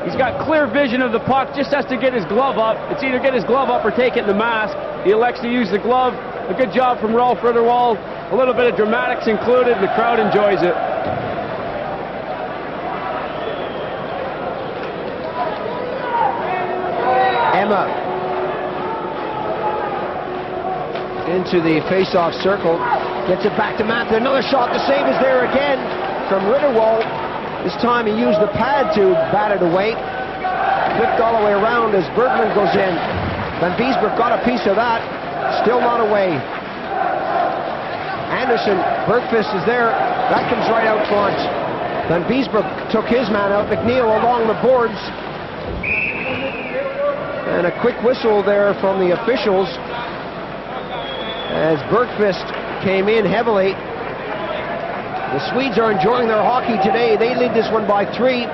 He's got clear vision of the puck, just has to get his glove up. It's either get his glove up or take it in the mask. He elects to use the glove. A good job from Rolf Ritterwall. A little bit of dramatics included. The crowd enjoys it. Emma into the face-off circle. Gets it back to Manta. Another shot. The save is there again from Ritterwall. This time he used the pad to bat it away. Flipped all the way around as Bergman goes in. Van Biesbroek got a piece of that. Still not away. Anderson, Bergqvist is there. That comes right out front. Van Biesbroek took his man out. McNeil along the boards. And a quick whistle there from the officials as Bergqvist came in heavily. The Swedes are enjoying their hockey today. They lead this one by 3.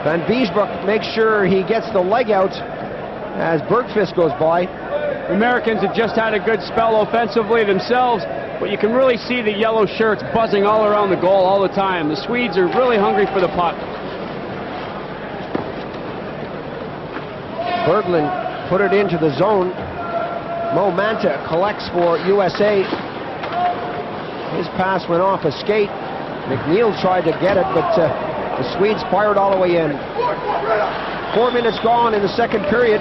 Van Biesbroek makes sure he gets the leg out as Bergqvist goes by. The Americans have just had a good spell offensively themselves, but you can really see the yellow shirts buzzing all around the goal all the time. The Swedes are really hungry for the puck. Berglund put it into the zone. Mo Manta collects for USA. His pass went off a skate. McNeil tried to get it, but the Swedes fired all the way in. 4 minutes gone in the second period.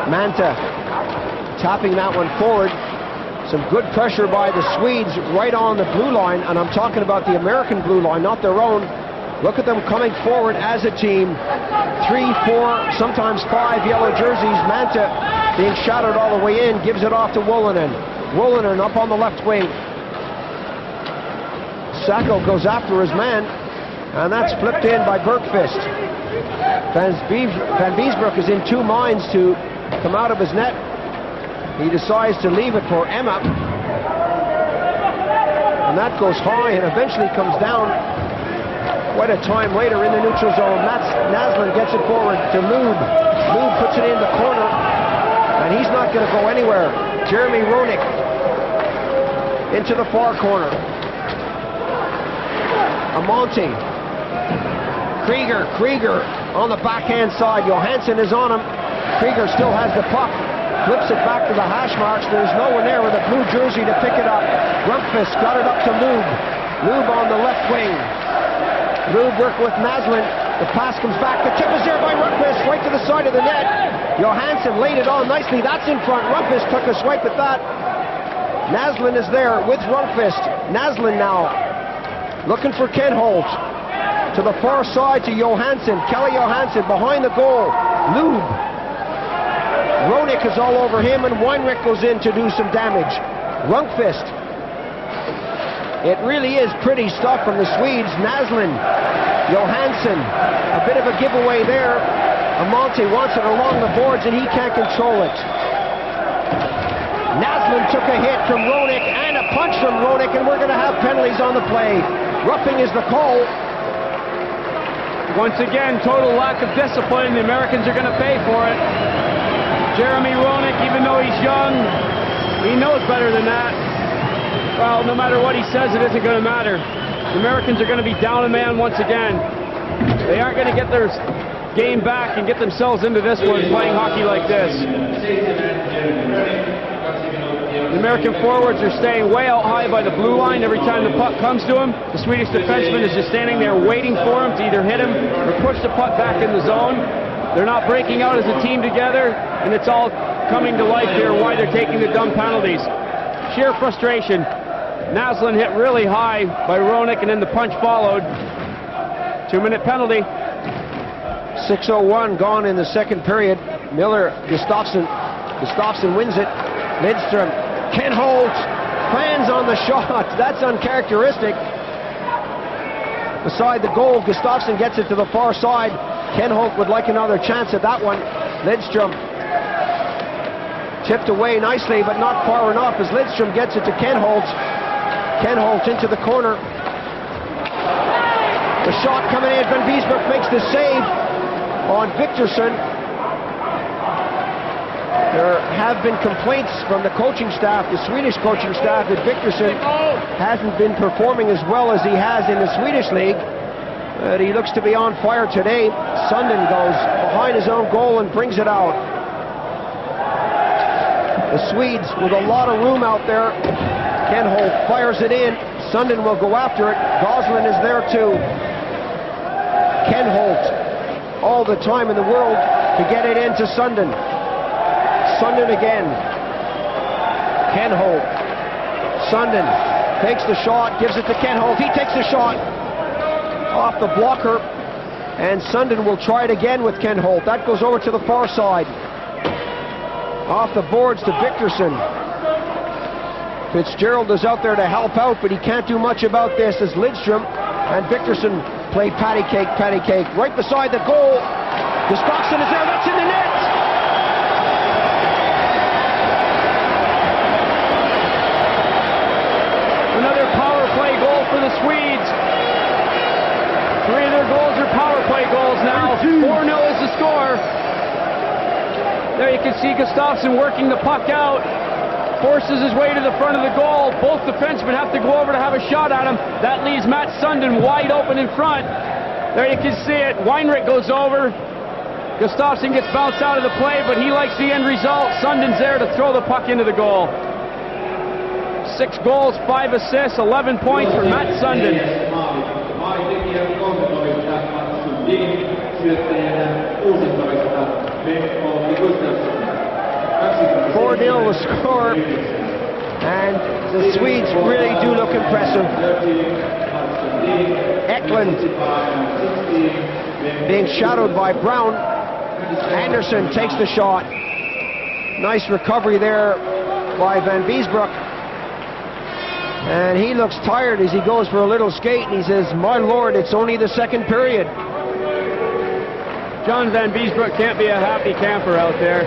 Manta tapping that one forward. Some good pressure by the Swedes right on the blue line, and I'm talking about the American blue line, not their own. Look at them coming forward as a team. 3, 4, sometimes 5 yellow jerseys. Manta being shadowed all the way in, gives it off to Wolonen. Wolonen up on the left wing. Sacco goes after his man, and that's flipped in by Bergqvist. Van Biesbroek is in 2 minds to come out of his net. He decides to leave it for Emma. And that goes high and eventually comes down. Quite a time later in the neutral zone. Naslund gets it forward to Lube. Lube puts it in the corner, and he's not going to go anywhere. Jeremy Roenick into the far corner. Amonte. Krieger on the backhand side. Johansson is on him. Krieger still has the puck. Flips it back to the hash marks. There's no one there with a blue jersey to pick it up. Rundqvist got it up to Lube. Lube on the left wing. Lube work with Naslund. The pass comes back. The tip is there by Rundqvist, right to the side of the net. Johansson laid it on nicely. That's in front. Rundqvist took a swipe at that. Naslund is there with Rundqvist. Naslund now looking for Ken Holt. To the far side to Johansson. Kelly Johansson behind the goal. Lube. Roenick is all over him, and Weinrich goes in to do some damage. Rundqvist. It really is pretty stuff from the Swedes. Naslund, Johansson, a bit of a giveaway there. Amonte wants it along the boards and he can't control it. Naslund took a hit from Roenick and a punch from Roenick, and we're going to have penalties on the play. Roughing is the call. Once again, total lack of discipline. The Americans are going to pay for it. Jeremy Roenick, even though he's young, he knows better than that. Well, no matter what he says, it isn't going to matter. The Americans are going to be down a man once again. They aren't going to get their game back and get themselves into this one playing hockey like this. The American forwards are staying way out high by the blue line every time the puck comes to him. The Swedish defenseman is just standing there waiting for him to either hit him or push the puck back in the zone. They're not breaking out as a team together, and it's all coming to life here why they're taking the dumb penalties. Sheer frustration. Naslund hit really high by Roenick, and then the punch followed. 2-minute penalty. 6:01 gone in the second period. Miller, Gustafsson wins it. Lidström, Ken Holt, fans on the shot. That's uncharacteristic. Beside the goal, Gustafsson gets it to the far side. Ken Holt would like another chance at that one. Lidström tipped away nicely, but not far enough as Lidström gets it to Ken Holt. Ken Holt into the corner. The shot coming in. Van Biesbroek makes the save on Victorson. There have been complaints from the coaching staff, the Swedish coaching staff, that Victorson hasn't been performing as well as he has in the Swedish league. But he looks to be on fire today. Sundin goes behind his own goal and brings it out. The Swedes with a lot of room out there. Ken Holt fires it in. Sundin will go after it. Goslin is there too. Ken Holt, all the time in the world to get it into Sundin. Sundin again. Ken Holt. Sundin takes the shot, gives it to Ken Holt. He takes the shot off the blocker, and Sundin will try it again with Ken Holt. That goes over to the far side. Off the boards to Victorson. Fitzgerald is out there to help out, but he can't do much about this as Lidström and Victorson play patty cake, right beside the goal. Gustafsson is there, that's in the net! Another power play goal for the Swedes. 3 of their goals are power play goals now. 4-0 is the score. There you can see Gustafsson working the puck out. Forces his way to the front of the goal. Both defensemen have to go over to have a shot at him. That leaves Matt Sundin wide open in front. There you can see it. Weinrich goes over. Gustafsson gets bounced out of the play, but he likes the end result. Sundin's there to throw the puck into the goal. 6 goals, 5 assists, 11 points for Matt Sundin. 4-0 the score, and the Swedes really do look impressive. Eklund being shadowed by Brown. Anderson takes the shot. Nice recovery there by Van Biesbroek. And he looks tired as he goes for a little skate, and he says, "My Lord, it's only the second period." John Van Biesbroek can't be a happy camper out there.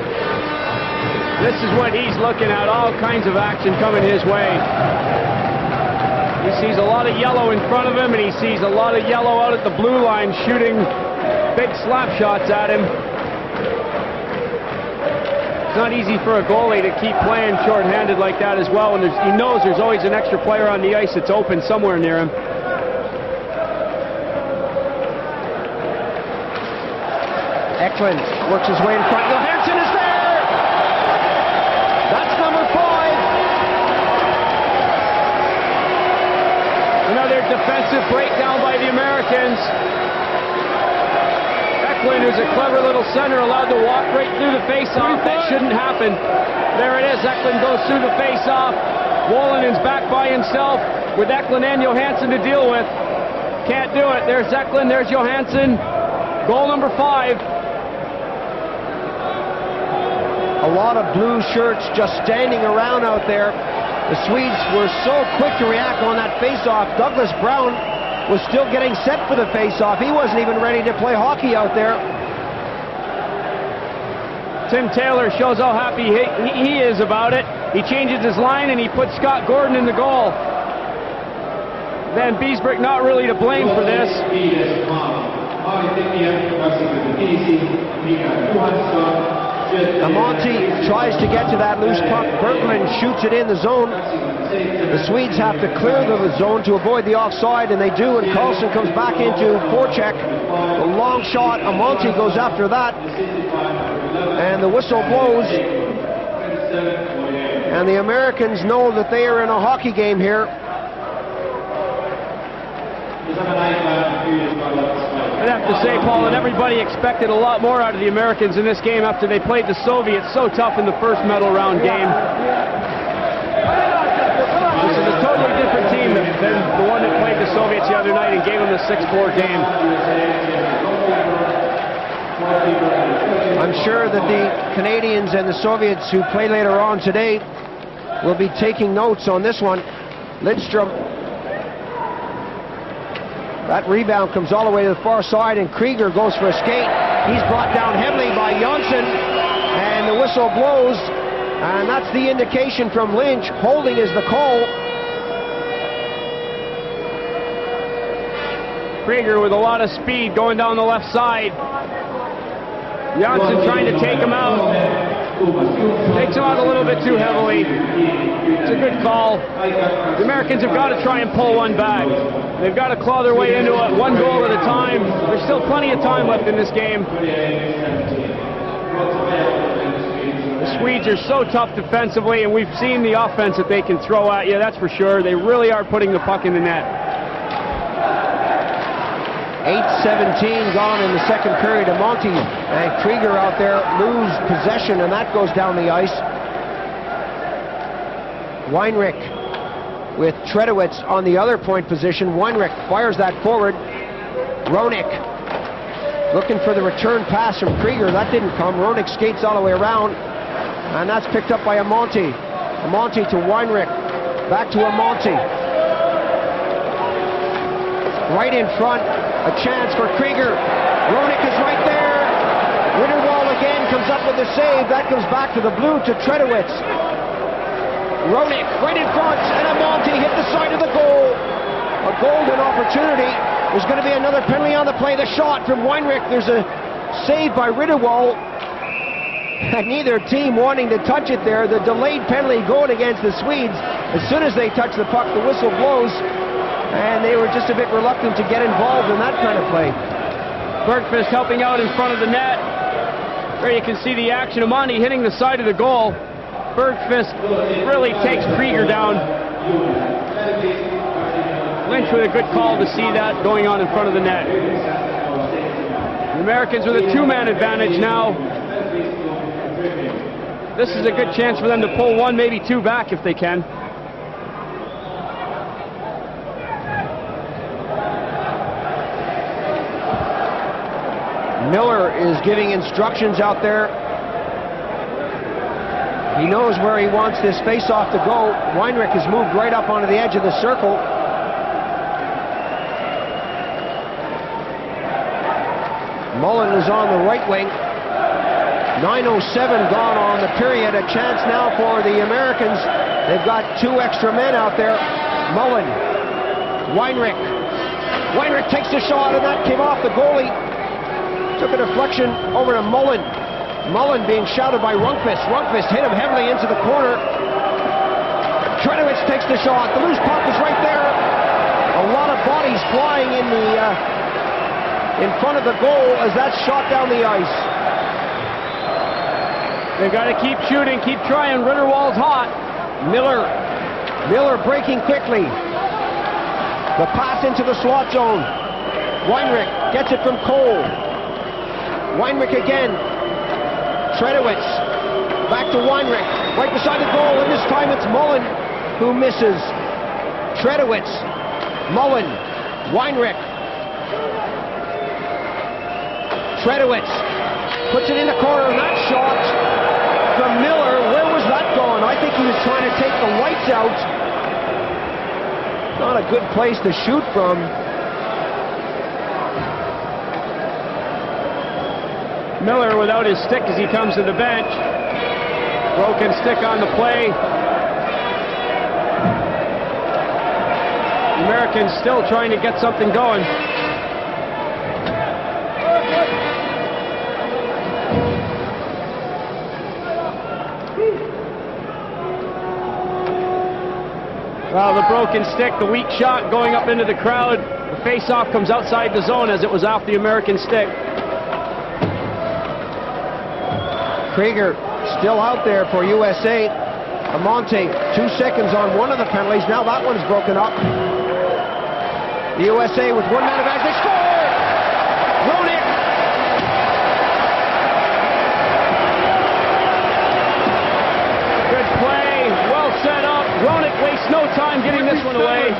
This is what he's looking at, all kinds of action coming his way. He sees a lot of yellow in front of him, and he sees a lot of yellow out at the blue line shooting big slap shots at him. It's not easy for a goalie to keep playing short-handed like that as well, and he knows there's always an extra player on the ice that's open somewhere near him. Eklund works his way in front. Johansson is there! That's number 5. Another defensive breakdown by the Americans. Eklund, who's a clever little center, allowed to walk right through the face-off. That shouldn't happen. There it is. Eklund goes through the face-off. Wollinen's back by himself with Eklund and Johansson to deal with. Can't do it. There's Eklund. There's Johansson. Goal number 5. A lot of blue shirts just standing around out there. The Swedes were so quick to react on that face-off. Douglas Brown was still getting set for the face-off. He wasn't even ready to play hockey out there. Tim Taylor shows how happy he is about it. He changes his line and he puts Scott Gordon in the goal. Van Biesbroek not really to blame for this. Amonte tries to get to that loose puck. Berglund shoots it in the zone. The Swedes have to clear the zone to avoid the offside, and they do, and Carlson comes back into forecheck. A long shot. Amonte goes after that, and the whistle blows. and the Americans know that they are in a hockey game here. I'd have to say, Paul, that everybody expected a lot more out of the Americans in this game after they played the Soviets so tough in the first medal round game. This is a totally different team than the one that played the Soviets the other night and gave them the 6-4 game. I'm sure that the Canadians and the Soviets who play later on today will be taking notes on this one. Lidstrom. That rebound comes all the way to the far side, and Krieger goes for a skate. He's brought down heavily by Janssen, and the whistle blows, and that's the indication from Lynch. Holding is the call. Krieger with a lot of speed going down the left side. Janssen trying to take him out. Takes him out a little bit too heavily. It's a good call. The Americans have got to try and pull one back. They've got to claw their way into it, one goal at a time. There's still plenty of time left in this game. The Swedes are so tough defensively, and we've seen the offense that they can throw at you, that's for sure. They really are putting the puck in the net. 8:17 gone in the second period. Monty and Krieger out there lose possession, and that goes down the ice. Weinrich with Tredowitz on the other point position. Weinrich fires that forward. Roenick looking for the return pass from Krieger. That didn't come. Roenick skates all the way around, and that's picked up by Amonte. Amonte to Weinrich. Back to Amonte. Right in front. A chance for Krieger. Roenick is right there. Ritterwald again comes up with a save. That goes back to the blue to Tredowitz. Roenick right in front, and Amonte hit the side of the goal. A golden opportunity. There's going to be another penalty on the play. The shot from Weinrich. There's a save by Ritterwald. And neither team wanting to touch it there. The delayed penalty going against the Swedes. As soon as they touch the puck, the whistle blows. And they were just a bit reluctant to get involved in that kind of play. Bergqvist helping out in front of the net. There you can see the action. Amonte hitting the side of the goal. Bergqvist really takes Krieger down. Lynch with a good call to see that going on in front of the net. The Americans with a two-man advantage now. This is a good chance for them to pull one, maybe two back if they can. Miller is giving instructions out there. He knows where he wants this face-off to go. Weinrich has moved right up onto the edge of the circle. Mullen is on the right wing. 9:07 gone on the period. A chance now for the Americans. They've got two extra men out there. Mullen. Weinrich. Weinrich takes the shot, and that came off the goalie. Took a deflection over to Mullen. Mullen being shouted by Rundqvist. Rundqvist hit him heavily into the corner. Tredowitz takes the shot. The loose puck is right there. A lot of bodies flying in front of the goal as that's shot down the ice. They've got to keep shooting, keep trying. Ritterwald's hot. Miller breaking quickly. The pass into the slot zone. Weinrich gets it from Cole. Weinrich again. Tredowitz. Back to Weinrich. Right beside the goal, and this time it's Mullen who misses. Tredowitz. Mullen. Weinrich. Tredowitz. Puts it in the corner, and that shot from Miller. Where was that going? I think he was trying to take the lights out. Not a good place to shoot from. Miller without his stick as he comes to the bench. Broken stick on the play. The Americans still trying to get something going. Well, the broken stick, the weak shot going up into the crowd. The face-off comes outside the zone as it was off the American stick. Krieger still out there for USA. Amante, 2 seconds on one of the penalties. Now that one's broken up. The USA with 1 man advantage. They score! Roenick! Good play, well set up. Roenick wastes no time getting this one away.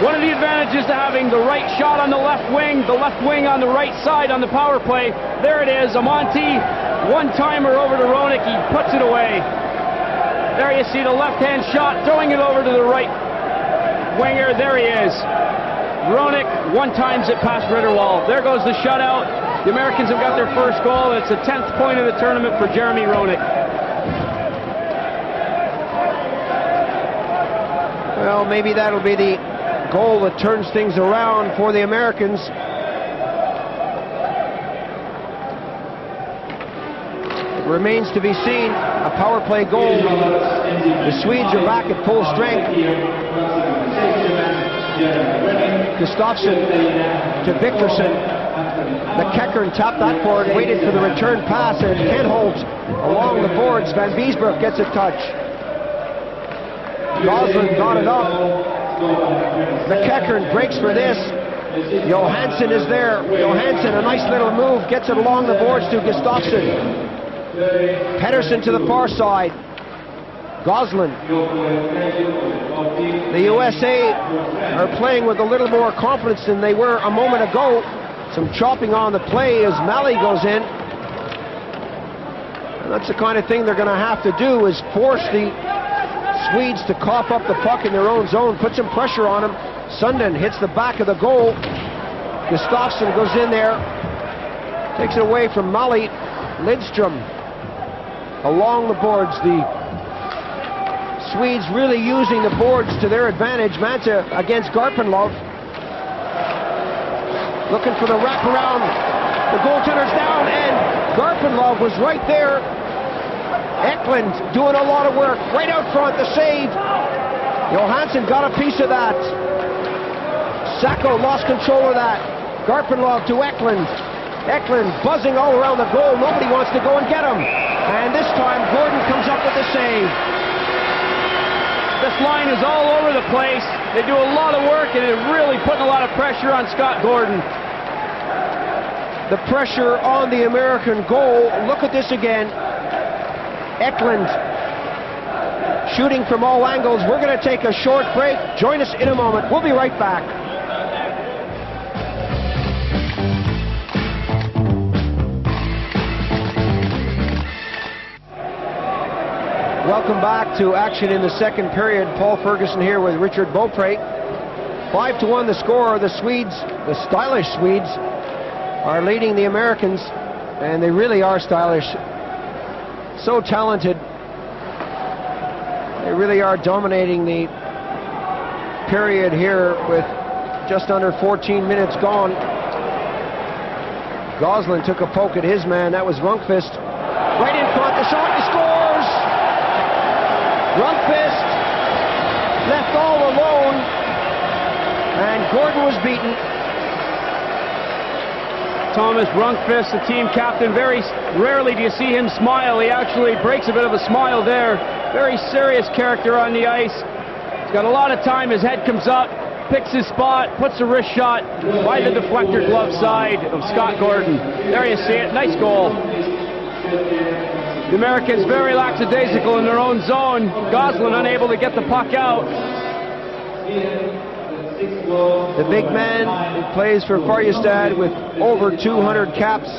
One of the advantages to having the right shot on the left wing on the right side on the power play. There it is, Amante, one-timer over to Roenick. He puts it away. There you see the left-hand shot, throwing it over to the right winger. There he is. Roenick one-times it past Ritterwald. There goes the shutout. The Americans have got their first goal, and it's the 10th point of the tournament for Jeremy Roenick. Well, maybe that'll be the goal that turns things around for the Americans. It remains to be seen. A power play goal. The Swedes are back at full strength. Gustafsson to Victorson. McEachern tapped that forward, waited for the return pass, and Kenholt along the boards. Van Biesbroek gets a touch. Gosling got it up. McEachern breaks for this. Johansson is there. Johansson, a nice little move, gets it along the boards to Gustafsson. Pedersen to the far side. Gosling. The USA are playing with a little more confidence than they were a moment ago. Some chopping on the play as Malley goes in. And that's the kind of thing they're going to have to do, is force the Swedes to cough up the puck in their own zone, put some pressure on them. Sundin hits the back of the goal. Gustafsson goes in there, takes it away from Malley. Lidstrom along the boards. The Swedes really using the boards to their advantage. Manta against Garpenlov. Looking for the wraparound. The goaltender's down, and Garpenlov was right there. Eklund doing a lot of work. Right out front, the save. Johansson got a piece of that. Sacco lost control of that. Garpenlov to Eklund. Eklund buzzing all around the goal. Nobody wants to go and get him. And this time, Gordon comes up with the save. This line is all over the place. They do a lot of work, and they're really putting a lot of pressure on Scott Gordon. The pressure on the American goal. Look at this again. Eklund shooting from all angles. We're going to take a short break. Join us in a moment. We'll be right back. Welcome back to action in the second period. Paul Ferguson here with Richard Beaupre. 5-1 the score. The Swedes, the stylish Swedes, are leading the Americans, and they really are stylish. So talented. They really are dominating the period here with just under 14 minutes gone. Gosling took a poke at his man. That was Rundqvist. Right in front, the shot, he scores! Rundqvist left all alone, and Gordon was beaten. Thomas Rundqvist, the team captain, very rarely do you see him smile. He actually breaks a bit of a smile there. Very serious character on the ice. He's got a lot of time. His head comes up, picks his spot, puts a wrist shot by the deflector glove side of Scott Gordon. There you see it. Nice goal. The Americans very lackadaisical in their own zone. Gosling unable to get the puck out. The big man who plays for Färjestad with over 200 caps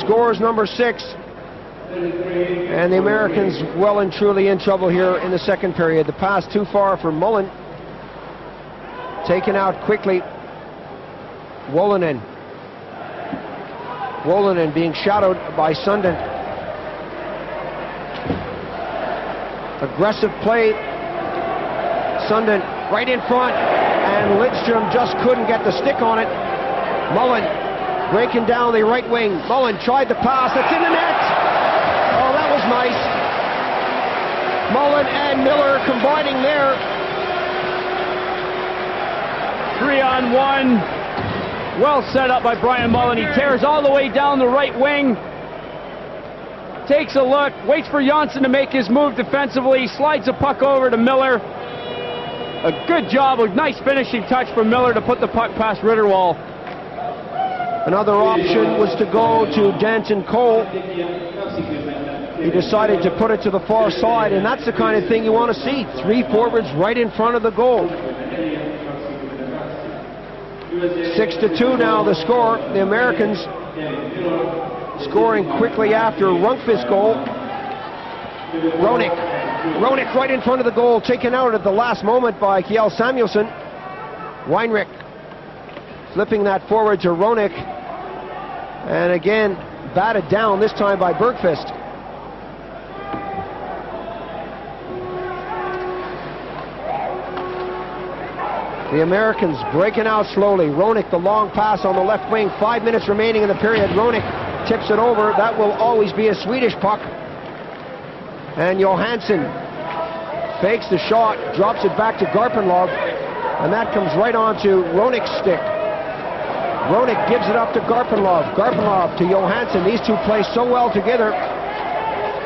scores number 6. And the Americans well and truly in trouble here in the second period. The pass too far for Mullen. Taken out quickly. Wolonen. Wolonen being shadowed by Sundin. Aggressive play. Sundin right in front, and Lidstrom just couldn't get the stick on it. Mullen breaking down the right wing. Mullen tried the pass. That's in the net. Oh, that was nice. Mullen and Miller combining there. 3-on-1. Well set up by Brian Mullen. He tears all the way down the right wing. takes a look, waits for Janssen to make his move defensively, slides the puck over to Miller. A good job, a nice finishing touch from Miller to put the puck past Ritterwald. Another option was to go to Danton Cole. He decided to put it to the far side, and that's the kind of thing you want to see. 3 forwards right in front of the goal. 6-2 now the score. The Americans scoring quickly after Rundqvist's goal. Roenick right in front of the goal, taken out at the last moment by Kjell Samuelsson. Weinrich flipping that forward to Roenick, and again batted down, this time by Bergqvist. The Americans breaking out slowly. Roenick, the long pass on the left wing. 5 minutes remaining in the period. Roenick tips it over. That will always be a Swedish puck. And Johansson fakes the shot, drops it back to Garpenlov, and that comes right onto Roenick's stick. Roenick gives it up to Garpenlov. Garpenlov to Johansson. These two play so well together.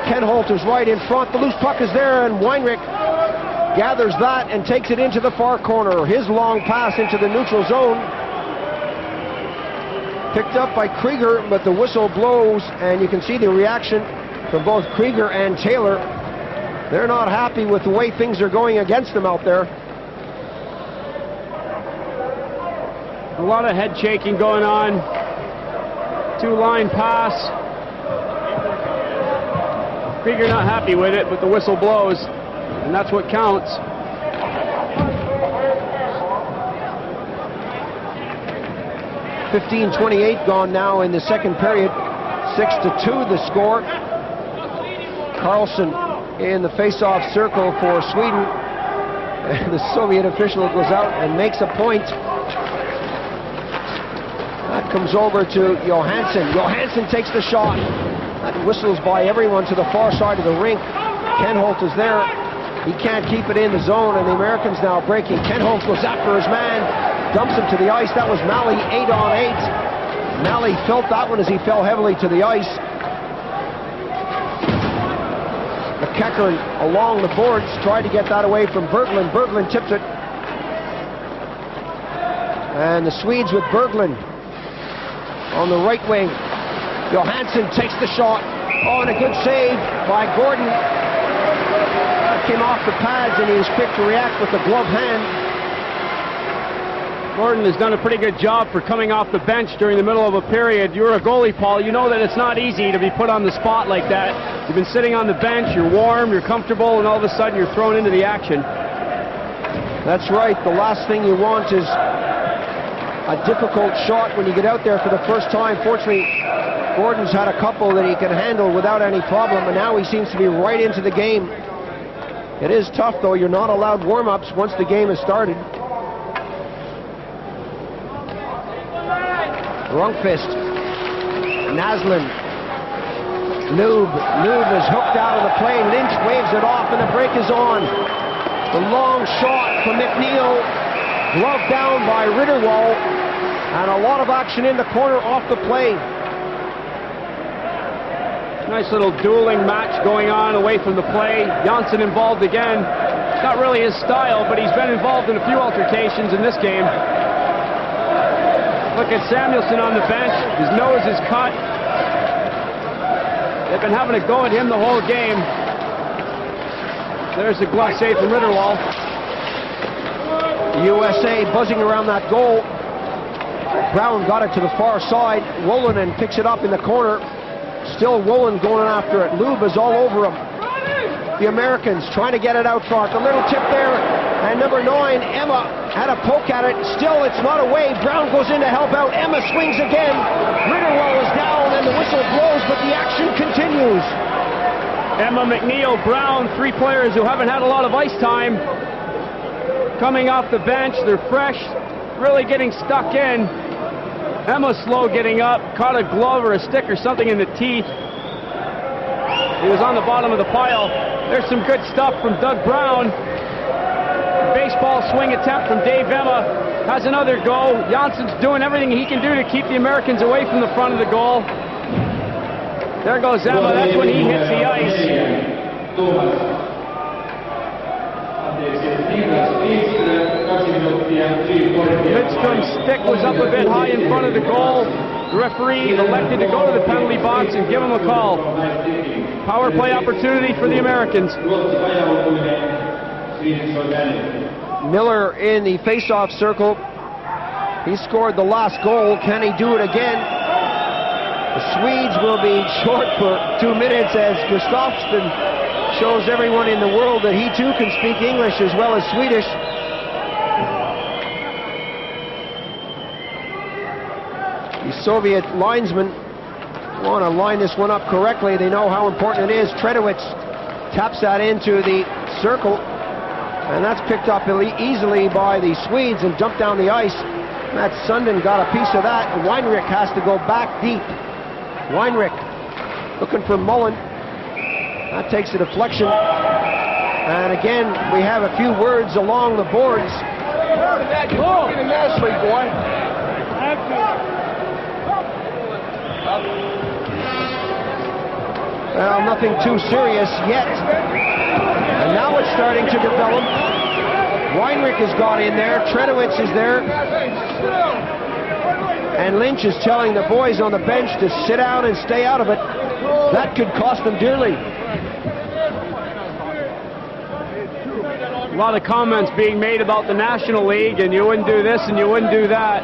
Kenholt is right in front. The loose puck is there, and Weinrich gathers that and takes it into the far corner. His long pass into the neutral zone. Picked up by Krieger, but the whistle blows, and you can see the reaction from both Krieger and Taylor. They're not happy with the way things are going against them out there. A lot of head shaking going on. 2-line pass. Krieger not happy with it, but the whistle blows, and that's what counts. .28 gone now in the second period. 6-2 the score. Carlson in the face-off circle for Sweden. And the Soviet official goes out and makes a point. That comes over to Johansson. Johansson takes the shot. That whistles by everyone to the far side of the rink. Kenholt is there. He can't keep it in the zone, and the Americans now breaking. Kenholt goes after his man, dumps him to the ice. That was Malley 8-on-8. Malley felt that one as he fell heavily to the ice. McEachern along the boards tried to get that away from Berglund. Berglund tips it. And the Swedes with Berglund on the right wing. Johansson takes the shot. Oh, and a good save by Gordon. That came off the pads, and he was quick to react with the glove hand. Gordon has done a pretty good job for coming off the bench during the middle of a period. You're a goalie, Paul. You know that it's not easy to be put on the spot like that. You've been sitting on the bench, you're warm, you're comfortable, and all of a sudden you're thrown into the action. That's right. The last thing you want is a difficult shot when you get out there for the first time. Fortunately, Gordon's had a couple that he can handle without any problem, and now he seems to be right into the game. It is tough, though. You're not allowed warm-ups once the game has started. Rundqvist, Naslund, Lube is hooked out of the play. Lynch waves it off, and the break is on. The long shot from McNeil, gloved down by Ritterwald, and a lot of action in the corner off the play. Nice little dueling match going on away from the play. Janssen involved again. It's not really his style, but he's been involved in a few altercations in this game. Look at Samuelsson on the bench. His nose is cut. They've been having a go at him the whole game. There's the glove save from Ritterwald. USA buzzing around that goal. Brown got it to the far side. Wolanen picks it up in the corner. Still Wolanen going after it. Lube is all over him. The Americans trying to get it out front. A little tip there. And number 9, Emma, had a poke at it. Still, it's not away. Brown goes in to help out. Emma swings again. Ritterwald is down, and the whistle blows, but the action continues. Emma, McNeil, Brown, 3 players who haven't had a lot of ice time. Coming off the bench, they're fresh, really getting stuck in. Emma's slow getting up, caught a glove or a stick or something in the teeth. He was on the bottom of the pile. There's some good stuff from Doug Brown. Baseball swing attempt from Dave Emma. Has another go. Jansson's doing everything he can do to keep the Americans away from the front of the goal. There goes Emma. That's when he hits the ice. Lidstrom's stick was up a bit high in front of the goal. The referee elected to go to the penalty box and give him a call. Power play opportunity for the Americans. Miller in the face-off circle. He scored the last goal. Can he do it again? The Swedes will be short for 2 minutes as Gustafsson shows everyone in the world that he too can speak English as well as Swedish. The Soviet linesmen want to line this one up correctly. They know how important it is. Tredowitz taps that into the circle, and that's picked up easily by the Swedes and dumped down the ice. Matt Sundin got a piece of that. Weinrich has to go back deep. Weinrich looking for Mullen. That takes a deflection. And again, we have a few words along the boards. Well, nothing too serious yet. And now it's starting to develop. Weinrich has got in there. Tredowitz is there. And Lynch is telling the boys on the bench to sit down and stay out of it. That could cost them dearly. A lot of comments being made about the National League, and you wouldn't do this and you wouldn't do that.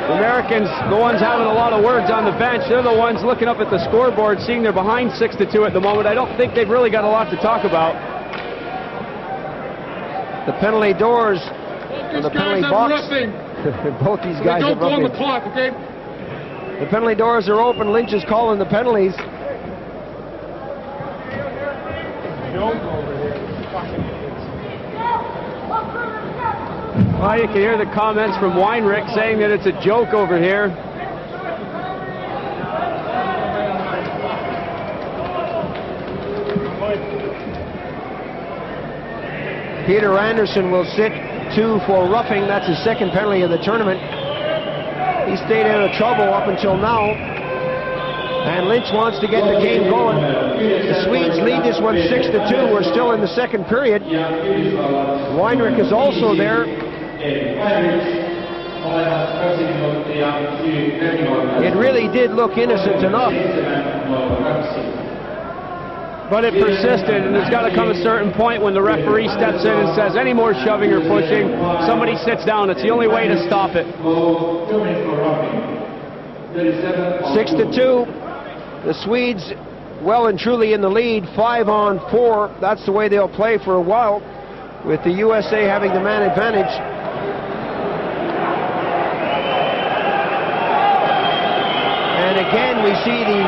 The Americans, the ones having a lot of words on the bench, they're the ones looking up at the scoreboard, seeing they're behind 6-2 at the moment. I don't think they've really got a lot to talk about. The penalty doors and the penalty box. Both these guys are don't go on roughing. the clock, okay? The penalty doors are open. Lynch is calling the penalties. Well, you can hear the comments from Weinrich saying that it's a joke over here. Peter Anderson will sit 2 for roughing. That's his second penalty of the tournament. He stayed out of trouble up until now. And Lynch wants to get the game going. The Swedes lead this one 6-2. We're still in the second period. Weinrich is also there. It really did look innocent enough. But it persisted, and there's got to come a certain point when the referee steps in and says any more shoving or pushing, somebody sits down. It's the only way to stop it. 6-2. The Swedes well and truly in the lead, 5-on-4. That's the way they'll play for a while, with the USA having the man advantage. And again, we see the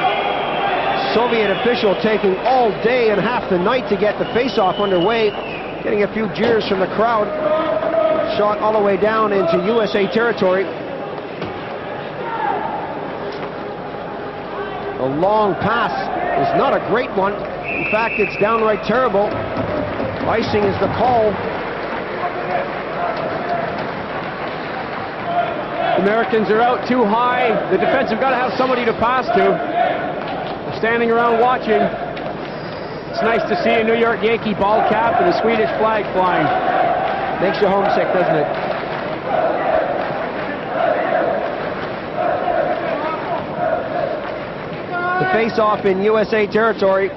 Soviet official taking all day and half the night to get the face-off underway, getting a few jeers from the crowd. Shot all the way down into USA territory. A long pass is not a great one. In fact, it's downright terrible. Icing is the call. Americans are out too high. The defense have got to have somebody to pass to. They're standing around watching. It's nice to see a New York Yankee ball cap and a Swedish flag flying. Makes you homesick, doesn't it? The face-off in USA territory.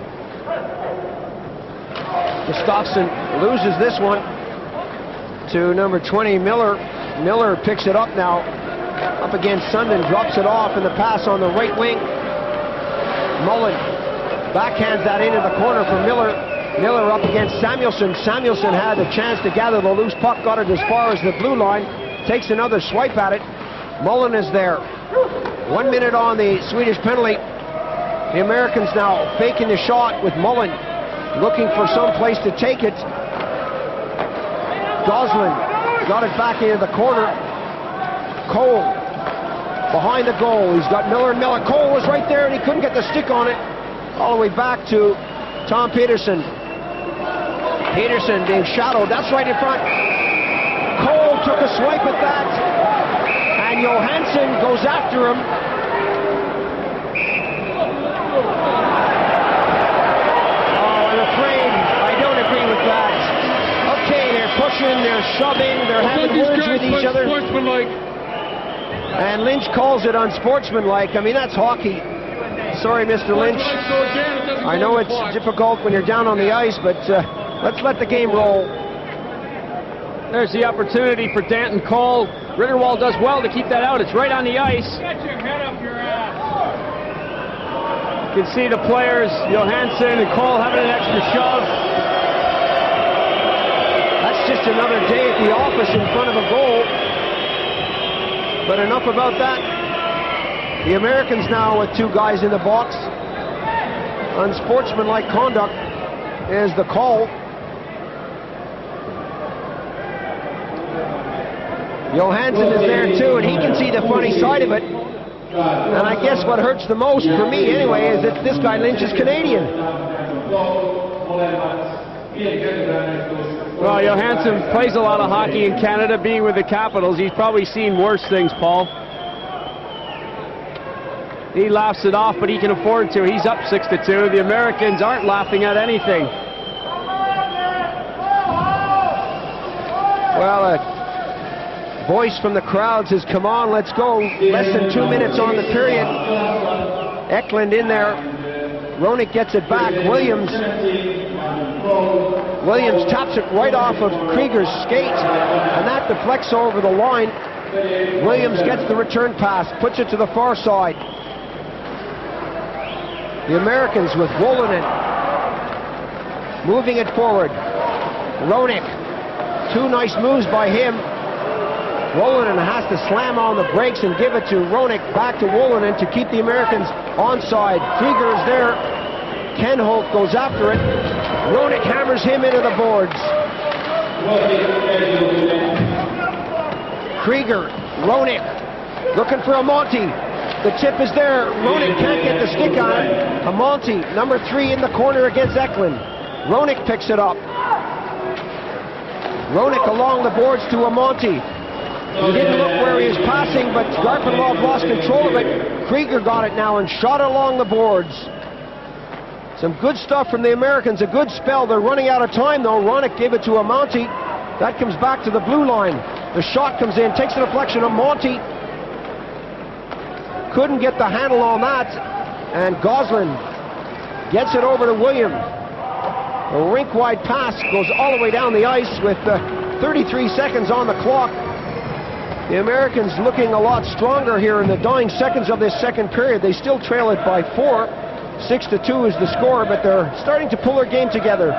Gustafsson loses this one to number 20, Miller. Miller picks it up now. Up against Sundin, drops it off in the pass on the right wing. Mullen backhands that into the corner for Miller. Miller up against Samuelsson. Samuelsson had a chance to gather the loose puck, got it as far as the blue line. Takes another swipe at it. Mullen is there. 1 minute on the Swedish penalty. The Americans now faking the shot with Mullen, looking for some place to take it. Goslin got it back into the corner. Cole behind the goal. He's got Miller and Miller. Cole was right there and he couldn't get the stick on it. All the way back to Tom Peterson. Peterson being shadowed. That's right in front. Cole took a swipe at that. And Johansson goes after him. subbing. They're having These words guys with each play other. sportsmanlike. And Lynch calls it unsportsmanlike. I mean, that's hockey. Sorry, Mr. Lynch. So again, it doesn't I go know on it's the clock. difficult when you're down on the ice, but let's let the game roll. There's the opportunity for Danton Cole. Ritterwald does well to keep that out. It's right on the ice. Get your head up your ass. You can see the players, Johansson and Cole, having an extra shove. That's just another day at the office in front of a goal. But enough about that. The Americans now with 2 guys in the box. Unsportsmanlike conduct is the call. Johansson is there too, and he can see the funny side of it. And I guess what hurts the most, for me anyway, is that this guy Lynch is Canadian. Well, Johansson plays a lot of hockey in Canada, being with the Capitals. He's probably seen worse things, Paul. He laughs it off, but he can afford to. He's up 6-2. The Americans aren't laughing at anything. Well, a voice from the crowds has come on, let's go. Less than 2 minutes on the period. Eklund in there. Roenick gets it back. Williams taps it right off of Krieger's skate, and that deflects over the line. Williams gets the return pass, puts it to the far side. The Americans with Wolonen moving it forward. Roenick, 2 nice moves by him. Wolonen has to slam on the brakes and give it to Roenick, back to Wolonen to keep the Americans onside. Krieger is there. Ken Holt goes after it. Roenick hammers him into the boards. Krieger, Roenick, looking for Amonte. The tip is there. Roenick can't get the stick on it. Amonte, number 3 in the corner against Eklund. Roenick picks it up. Roenick along the boards to Amonte. He didn't look where he was passing, but Garpenlov lost control of it. Krieger got it now and shot along the boards. Some good stuff from the Americans, a good spell. They're running out of time though. Roenick gave it to Amonte. That comes back to the blue line. The shot comes in, takes the deflection. Amonte couldn't get the handle on that. And Goslin gets it over to William. A rink-wide pass goes all the way down the ice with 33 seconds on the clock. The Americans looking a lot stronger here in the dying seconds of this second period. They still trail it by 4. 6-2 is the score, but they're starting to pull their game together.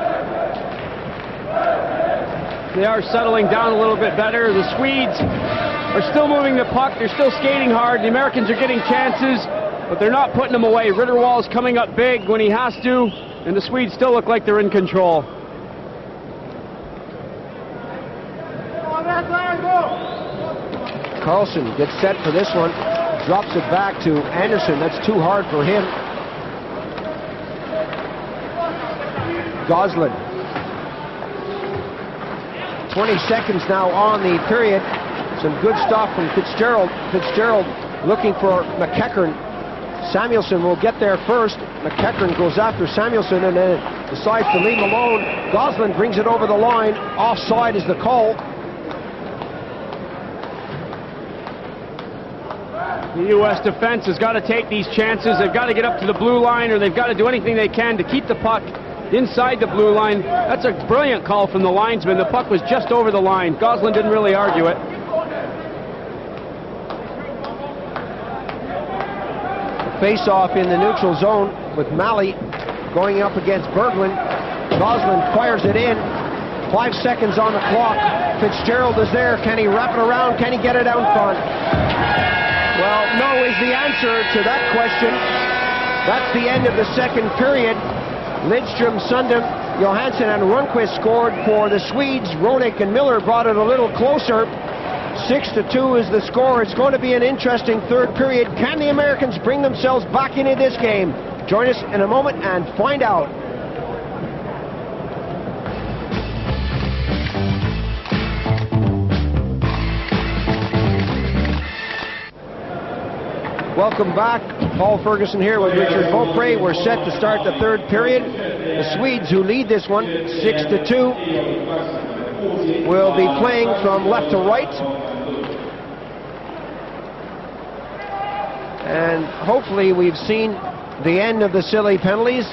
They are settling down a little bit better. The Swedes are still moving the puck. They're still skating hard. The Americans are getting chances, but they're not putting them away. Ritterwald's coming up big when he has to, and the Swedes still look like they're in control. Carlson gets set for this one, drops it back to Anderson. That's too hard for him. Goslin. 20 seconds now on the period. Some good stuff from Fitzgerald. Fitzgerald looking for McEachern. Samuelson will get there first. McEachern goes after Samuelson and then decides to leave him alone. Goslin brings it over the line. Offside is the call. The U.S. defense has got to take these chances. They've got to get up to the blue line, or they've got to do anything they can to keep the puck inside the blue line. That's a brilliant call from the linesman. The puck was just over the line. Goslin didn't really argue it. Face-off in the neutral zone with Malley going up against Berglund. Goslin fires it in. 5 seconds on the clock. Fitzgerald is there. Can he wrap it around? Can he get it out front? Well, no is the answer to that question. That's the end of the second period. Lidstrom, Sundin, Johansson, and Rundqvist scored for the Swedes. Roenick and Miller brought it a little closer. 6-2 is the score. It's going to be an interesting third period. Can the Americans bring themselves back into this game? Join us in a moment and find out. Welcome back. Paul Ferguson here with Richard Beaupre. We're set to start the third period. The Swedes, who lead this one, 6-2. will be playing from left to right. And hopefully we've seen the end of the silly penalties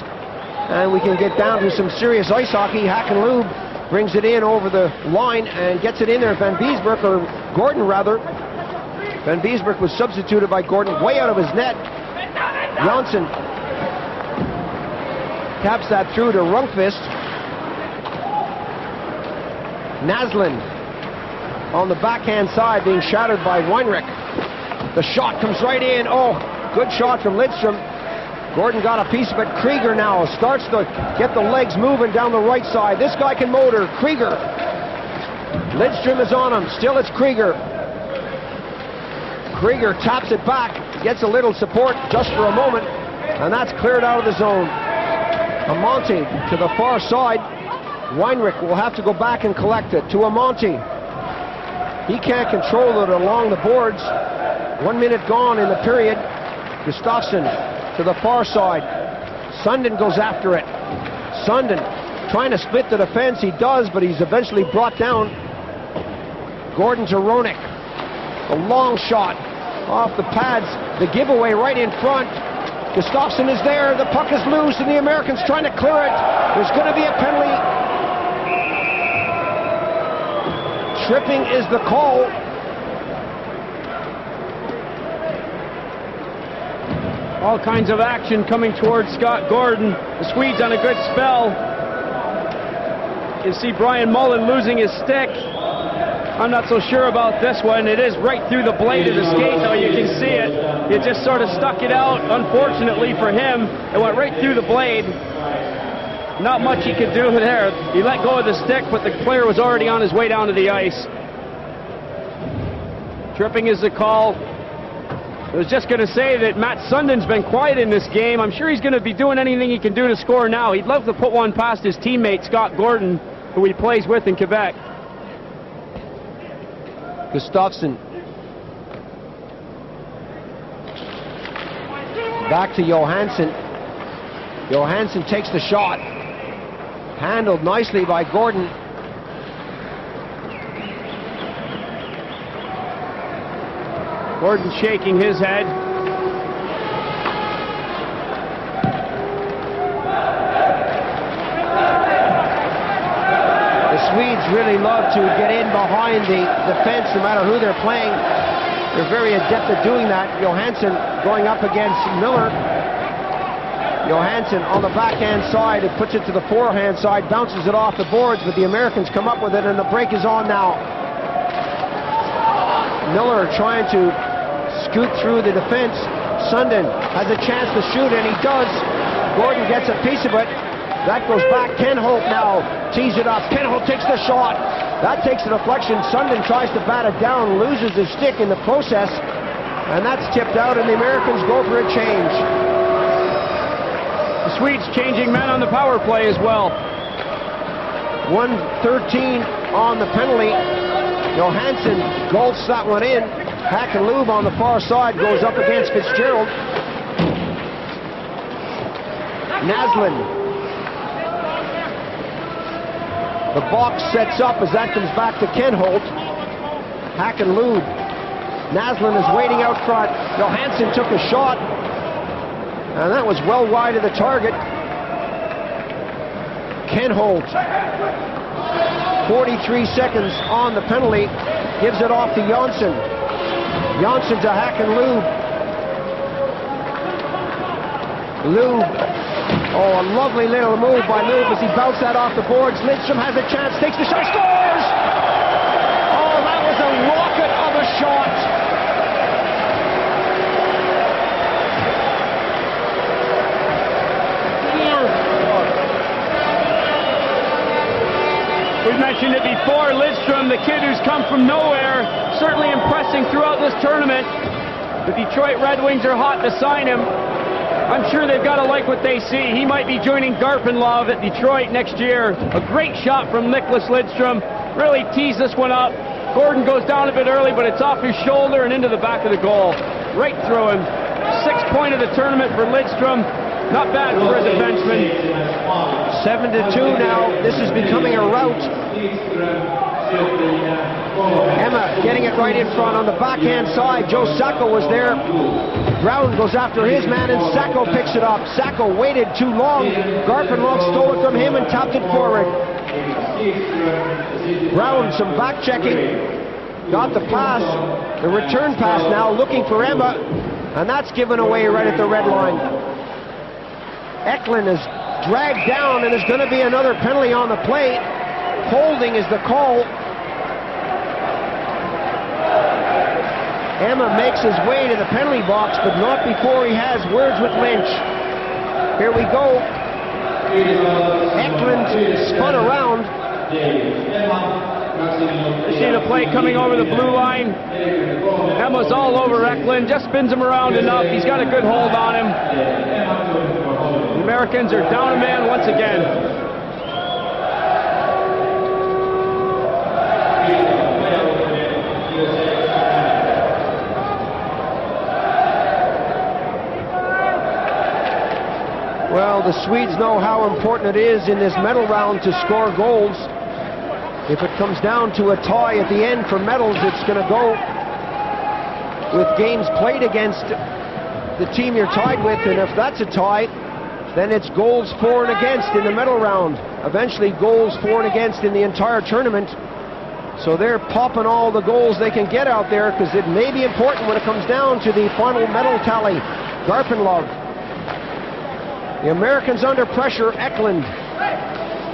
and we can get down to some serious ice hockey. Hackenloob brings it in over the line and gets it in there. Van Biesbroek, or Gordon rather. Van Biesbroek was substituted by Gordon way out of his net. Janssen taps that through to Rundqvist. Naslund on the backhand side being shattered by Weinrich. The shot comes right in. Oh, good shot from Lidstrom. Gordon got a piece of it. Krieger now starts to get the legs moving down the right side. This guy can motor. Krieger. Lidstrom is on him. Still it's Krieger. Krieger taps it back. Gets a little support just for a moment. And that's cleared out of the zone. Amonte to the far side. Weinrich will have to go back and collect it to Amonte. He can't control it along the boards. 1 minute gone in the period. Gustafsson to the far side. Sundin goes after it. Sundin trying to split the defense. He does, but he's eventually brought down. Gordon to Roenick. A long shot off the pads. The giveaway right in front. Gustafsson is there. The puck is loose, and the Americans trying to clear it. There's going to be a penalty. Tripping is the call. All kinds of action coming towards Scott Gordon. The Swedes on a good spell. You see Brian Mullen losing his stick. I'm not so sure about this one. It is right through the blade of the skate, though. You can see it. It just sort of stuck it out. Unfortunately for him, it went right through the blade. Not much he could do there. He let go of the stick, but the player was already on his way down to the ice. Tripping is the call. I was just going to say that Matt Sundin's been quiet in this game. I'm sure he's going to be doing anything he can do to score now. He'd love to put one past his teammate, Scott Gordon, who he plays with in Quebec. Gustafsson. Back to Johansson. Johansson takes the shot. Handled nicely by Gordon. Gordon shaking his head. The Swedes really love to get in behind the defense no matter who they're playing. They're very adept at doing that. Johansson going up against Miller. Johansson on the backhand side, it puts it to the forehand side, bounces it off the boards, but the Americans come up with it, and the break is on now. Miller trying to scoot through the defense. Sundin has a chance to shoot, and he does. Gordon gets a piece of it. That goes back. Ken Holt now tees it up. Ken Holt takes the shot. That takes the deflection. Sundin tries to bat it down, loses his stick in the process, and that's tipped out, and the Americans go for a change. The Swedes changing men on the power play as well. 1:13 on the penalty. Johansson gulps that one in. Hackenloob on the far side goes up against Fitzgerald. Naslund. The box sets up as that comes back to Ken Holt. Hackenloob. Naslund is waiting out front. Johansson took a shot, and that was well wide of the target. Ken Holt. 43 seconds on the penalty. Gives it off to Janssen. Janssen to Hackenloob. Loob. Oh, a lovely little move by Loob as he bounced that off the boards. Lidstrom has a chance, takes the shot, scores! Oh, that was a rocket of a shot. We've mentioned it before, Lidstrom, the kid who's come from nowhere, certainly impressing throughout this tournament. The Detroit Red Wings are hot to sign him. I'm sure they've got to like what they see. He might be joining Garpenlov at Detroit next year. A great shot from Nicholas Lidstrom. Really teased this one up. Gordon goes down a bit early, but it's off his shoulder and into the back of the goal. Right through him. 6th point of the tournament for Lidstrom. Not bad for a defenseman. 7-2 now. This is becoming a rout. Emma getting it right in front on the backhand side. Joe Sacco was there. Brown goes after his man, and Sacco picks it up. Sacco waited too long. Garpenlov stole it from him and tapped it forward. Brown, some back checking. Got the pass. The return pass now, looking for Emma. And that's given away right at the red line. Eklund is dragged down, and there's going to be another penalty on the play. Holding is the call. Emma makes his way to the penalty box, but not before he has words with Lynch. Here we go. Eklund spun around. You see the play coming over the blue line. Emma's all over Eklund, just spins him around enough. He's got a good hold on him. The Americans are down a man once again. Well, the Swedes know how important it is in this medal round to score goals. If it comes down to a tie at the end for medals, it's going to go with games played against the team you're tied with, and if that's a tie, then it's goals for and against in the medal round. Eventually goals for and against in the entire tournament. So they're popping all the goals they can get out there, because it may be important when it comes down to the final medal tally. Garpenlov. The Americans under pressure. Eklund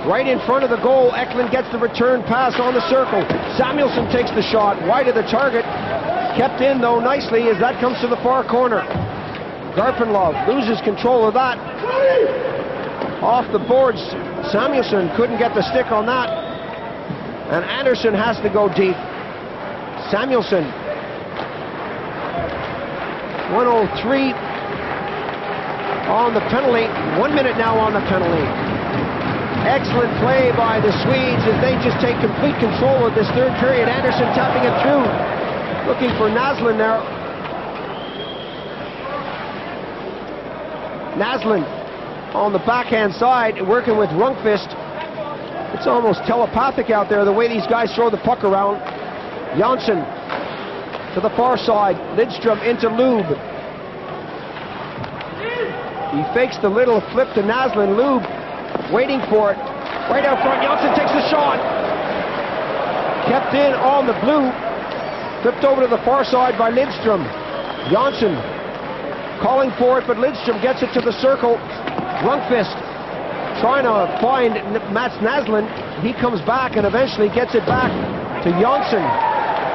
right in front of the goal. Eklund gets the return pass on the circle. Samuelsson takes the shot wide of the target. Kept in though nicely as that comes to the far corner. Garpenlov loses control of that. Off the boards. Samuelsson couldn't get the stick on that. And Anderson has to go deep. Samuelsson. 1:03 on the penalty. 1 minute now on the penalty. Excellent play by the Swedes as they just take complete control of this third period. Anderson tapping it through. Looking for Naslund there. Naslund on the backhand side, working with Rundqvist. It's almost telepathic out there, the way these guys throw the puck around. Janssen to the far side. Lidstrom into Lube. He fakes the little flip to Naslund. Lube waiting for it. Right out front, Janssen takes the shot. Kept in on the blue. Flipped over to the far side by Lidstrom. Janssen calling for it, but Lidstrom gets it to the circle. Rundqvist trying to find Mats Naslund. He comes back and eventually gets it back to Janssen.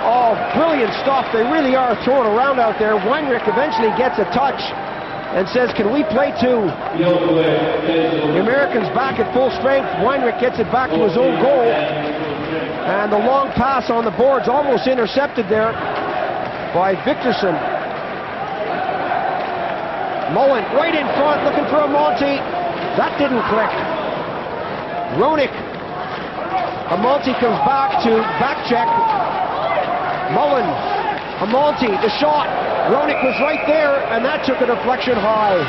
Oh, brilliant stuff. They really are throwing around out there. Weinrich eventually gets a touch and says, can we play two? The Americans back at full strength. Weinrich gets it back to his own goal. And the long pass on the boards almost intercepted there by Victorson. Mullen right in front looking for a Monty. That didn't click. Roenick. Amonte comes back to back check. Mullen. Amonte, the shot. Roenick was right there, and that took a deflection high.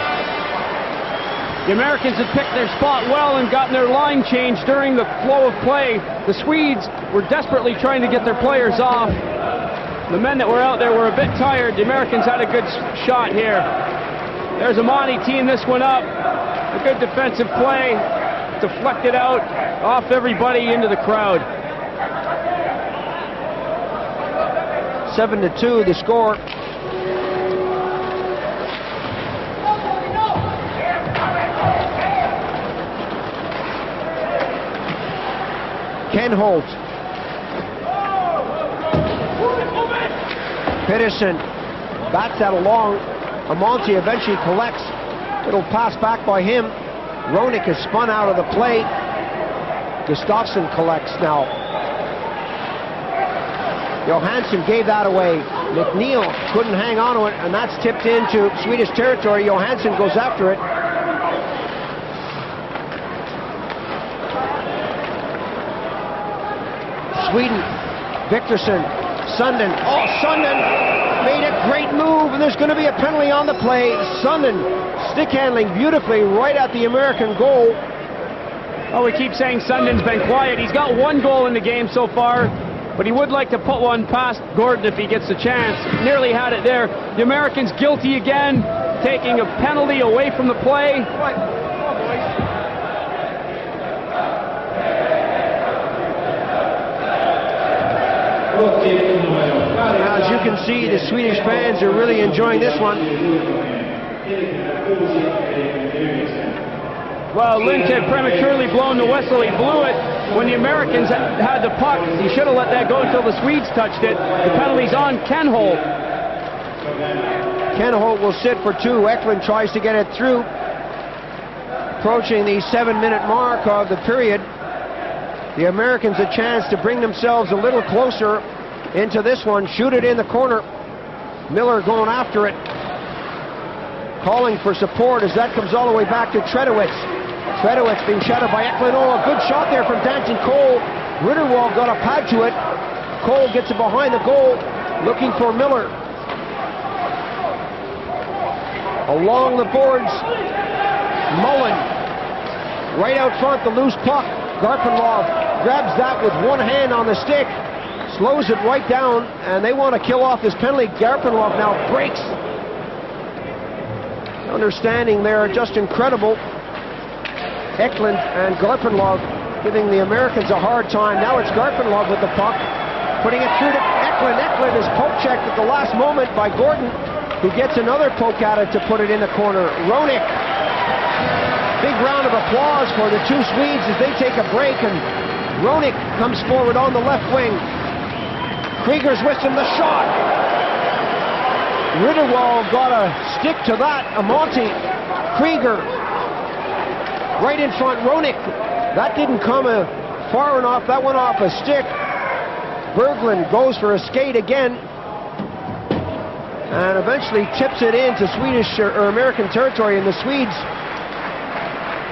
The Americans had picked their spot well and gotten their line changed during the flow of play. The Swedes were desperately trying to get their players off. The men that were out there were a bit tired. The Americans had a good shot here. There's Amonte teeing this one up. A good defensive play. Deflected out off everybody into the crowd. 7-2 the score. Ken Holt. Peterson bats that along. Amonte eventually collects. It'll pass back by him. Roenick is spun out of the play. Gustafsson collects now. Johansson gave that away. McNeil couldn't hang on to it, and that's tipped into Swedish territory. Johansson goes after it. Sweden, Victorson, Sundin. Oh, Sundin made a great move, and there's going to be a penalty on the play. Sundin stick handling beautifully right at the American goal. Oh, we keep saying Sundin's been quiet. He's got one goal in the game so far, but he would like to put one past Gordon if he gets a chance. Nearly had it there. The Americans guilty again, taking a penalty away from the play. As you can see, the Swedish fans are really enjoying this one. Well, Lynch had prematurely blown the whistle. He blew it when the Americans had the puck. He should have let that go until the Swedes touched it. The penalty's on Ken Holt. Ken Holt will sit for 2. Eklund tries to get it through. Approaching the 7-minute mark of the period. The Americans a chance to bring themselves a little closer into this one. Shoot it in the corner. Miller going after it. Calling for support as that comes all the way back to Tredowitz. Tredowitz being shadowed by Eklund. Oh, a good shot there from Danton Cole. Ritterwald got a pad to it. Cole gets it behind the goal, looking for Miller. Along the boards, Mullen. Right out front, the loose puck. Garpenlov grabs that with one hand on the stick, slows it right down, and they want to kill off this penalty. Garpenlov now breaks. Understanding there, just incredible. Eklund and Garpenlov giving the Americans a hard time. Now it's Garpenlov with the puck, putting it through to Eklund. Eklund is poke checked at the last moment by Gordon, who gets another poke at it to put it in the corner. Roenick. Big round of applause for the 2 Swedes as they take a break, and Roenick comes forward on the left wing. Krieger's with him, the shot. Ritterwald got a stick to that. Amonte, Krieger, right in front. Roenick, that didn't come far enough. That went off a stick. Berglund goes for a skate again, and eventually tips it into Swedish or American territory, and the Swedes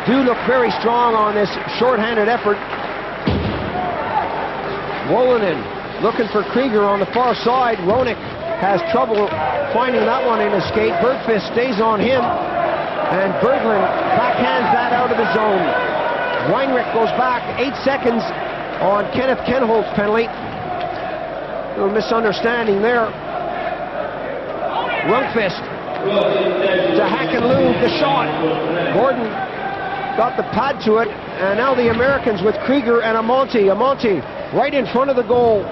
do look very strong on this shorthanded effort. Wolonen looking for Krieger on the far side. Roenick has trouble finding that one in a skate. Bergqvist stays on him, and Berglund backhands that out of the zone. Weinrich goes back 8 seconds on Kenneth Kenholt's penalty. A little misunderstanding there. Rundqvist to Hackenlund, the shot. Gordon got the pad to it, and now the Americans with Krieger and Amonte. Amonte right in front of the goal.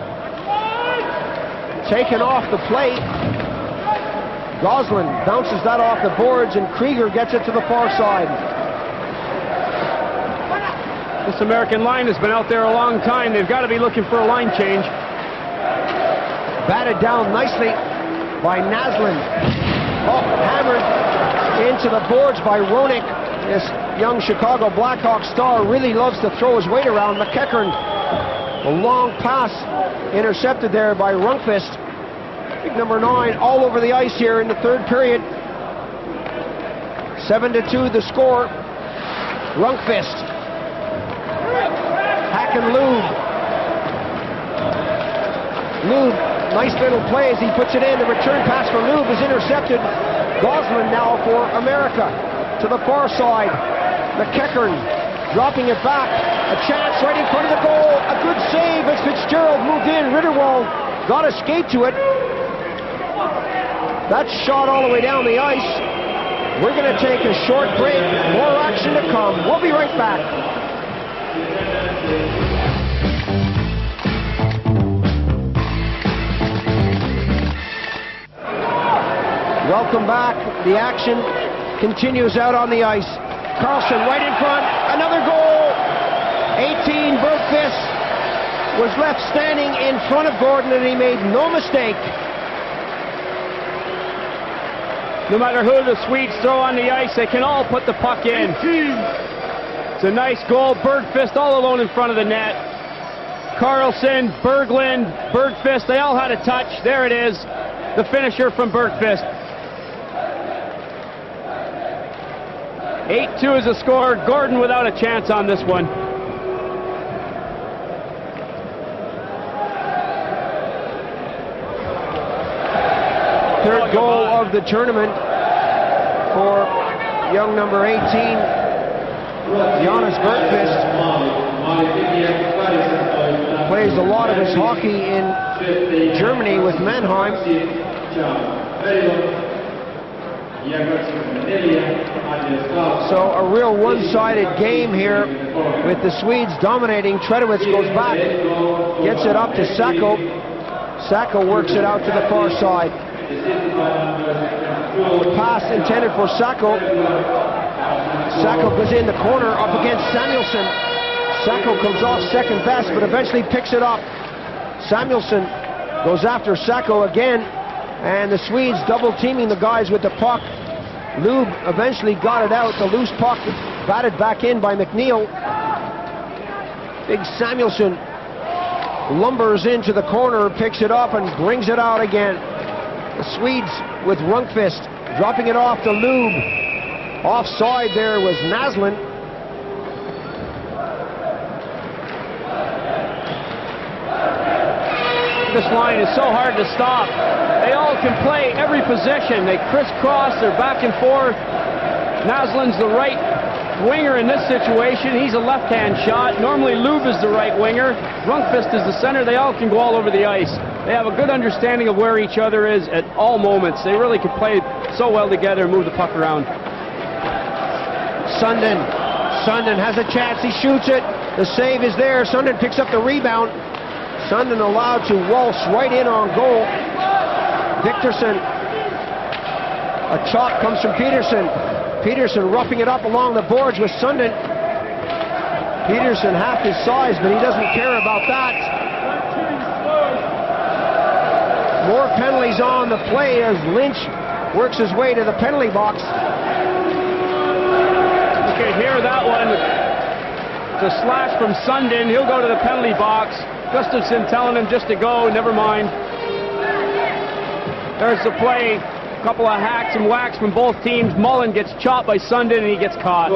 Taken off the plate. Goslin bounces that off the boards, and Krieger gets it to the far side. This American line has been out there a long time. They've got to be looking for a line change. Batted down nicely by Naslund. Oh, hammered into the boards by Roenick. This young Chicago Blackhawks star really loves to throw his weight around. McEachern, a long pass intercepted there by Rundqvist. Big number 9 all over the ice here in the 3rd period. 7-2 the score. Rundqvist. Hackenlund. Lube, nice little play as he puts it in. The return pass for Lube is intercepted. Goslin now for America. To the far side, McEachern dropping it back. A chance right in front of the goal. A good save as Fitzgerald moved in. Ritterwald got a skate to it. That's shot all the way down the ice. We're going to take a short break. More action to come. We'll be right back. Welcome back. The action continues out on the ice. Carlson right in front, another goal. 18, Bergqvist was left standing in front of Gordon, and he made no mistake. No matter who the Swedes throw on the ice, they can all put the puck in. 18. It's a nice goal. Bergqvist all alone in front of the net. Carlson, Berglund, Bergqvist, they all had a touch. There it is, the finisher from Bergqvist. 8-2 is the score. Gordon without a chance on this one. Third goal of the tournament for young number 18, Jonas Bergqvist, plays a lot of his hockey in Germany with Mannheim. So a real one-sided game here with the Swedes dominating. Tredowitz goes back, gets it up to Sacco. Sacco works it out to the far side. The pass intended for Sacco. Sacco goes in the corner up against Samuelsson. Sacco comes off second best, but eventually picks it up. Samuelsson goes after Sacco again, and the Swedes double teaming the guys with the puck. Lube eventually got it out. The loose puck batted back in by McNeil. Big Samuelsson lumbers into the corner, picks it up, and brings it out again. The Swedes with Rundqvist dropping it off to Lube. Offside there was Naslund. This line is so hard to stop. They all can play every position. They crisscross, they're back and forth. Naslund's the right winger in this situation. He's a left-hand shot. Normally Lube is the right winger. Rundqvist is the center. They all can go all over the ice. They have a good understanding of where each other is at all moments. They really can play so well together and move the puck around. Sundin has a chance. He shoots it. The save is there. Sundin picks up the rebound. Sundin allowed to waltz right in on goal. Victorson. A chop comes from Peterson. Peterson roughing it up along the boards with Sundin. Peterson half his size, but he doesn't care about that. More penalties on the play as Lynch works his way to the penalty box. You can hear that one. It's a slash from Sundin. He'll go to the penalty box. Gustafsson telling him just to go, never mind. There's the play. A couple of hacks and whacks from both teams. Mullen gets chopped by Sundin and he gets caught.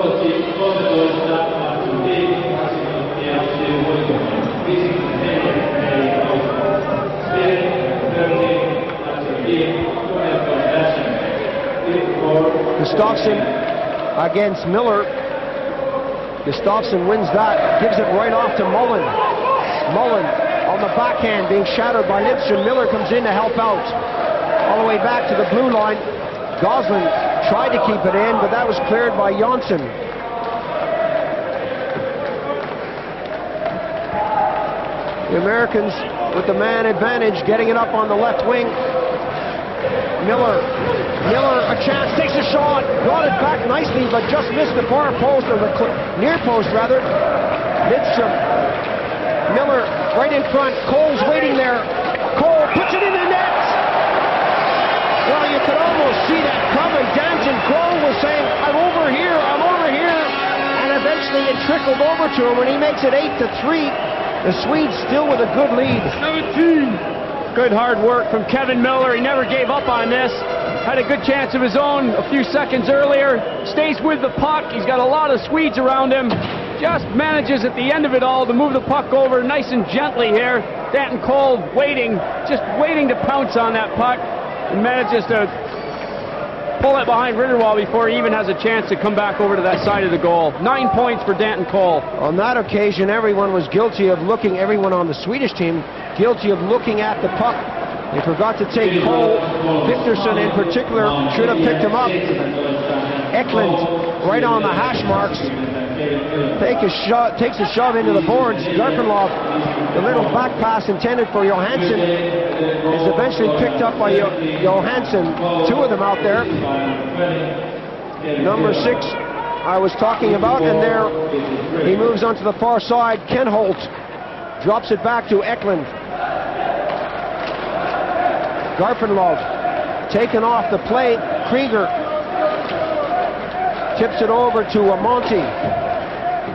Gustafsson against Miller. Gustafsson wins that, gives it right off to Mullen. Mullen on the backhand being shadowed by Lidstrom. Miller comes in to help out. All the way back to the blue line. Goslin tried to keep it in, but that was cleared by Jonsson. The Americans with the man advantage, getting it up on the left wing. Miller a chance, takes a shot, got it back nicely, but just missed the far post, or the near post rather. Lidstrom. Miller right in front. Cole's waiting there. Cole puts it in the net. Well, you could almost see that coming. Danton Cole was saying, I'm over here. And eventually it trickled over to him when he makes it 8-3. The Swedes still with a good lead. 17. Good hard work from Kevin Miller. He never gave up on this. Had a good chance of his own a few seconds earlier. Stays with the puck. He's got a lot of Swedes around him. Just manages at the end of it all to move the puck over nice and gently here. Danton Cole just waiting to pounce on that puck. And manages to pull it behind Ritterwald before he even has a chance to come back over to that side of the goal. 9 points for Danton Cole. On that occasion, everyone was guilty of looking, everyone on the Swedish team, guilty of looking at the puck. They forgot to take Cole. Victorson in particular should have picked him up. Eklund right on the hash marks. Takes a shove into the boards. Garpenlov, the little back pass intended for Johansson, is eventually picked up by Johansson. Two of them out there. Number 6 I was talking about, and there he moves onto the far side. Ken Holt drops it back to Eklund. Garpenlov taken off the plate. Krieger tips it over to Amonte.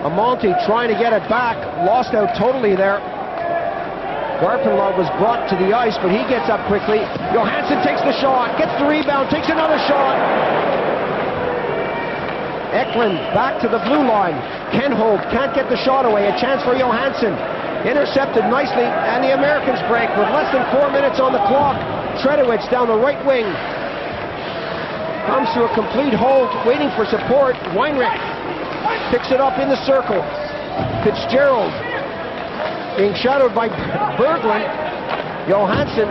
Amonte trying to get it back, lost out totally there. Garpenlov was brought to the ice, but he gets up quickly. Johansson takes the shot, gets the rebound, takes another shot. Eklund back to the blue line. Ken Holt can't get the shot away. A chance for Johansson. Intercepted nicely, and the Americans break with less than 4 minutes on the clock. Tredowitz down the right wing. Comes to a complete halt, waiting for support. Weinrich picks it up in the circle. Fitzgerald being shadowed by Berglund. Johansson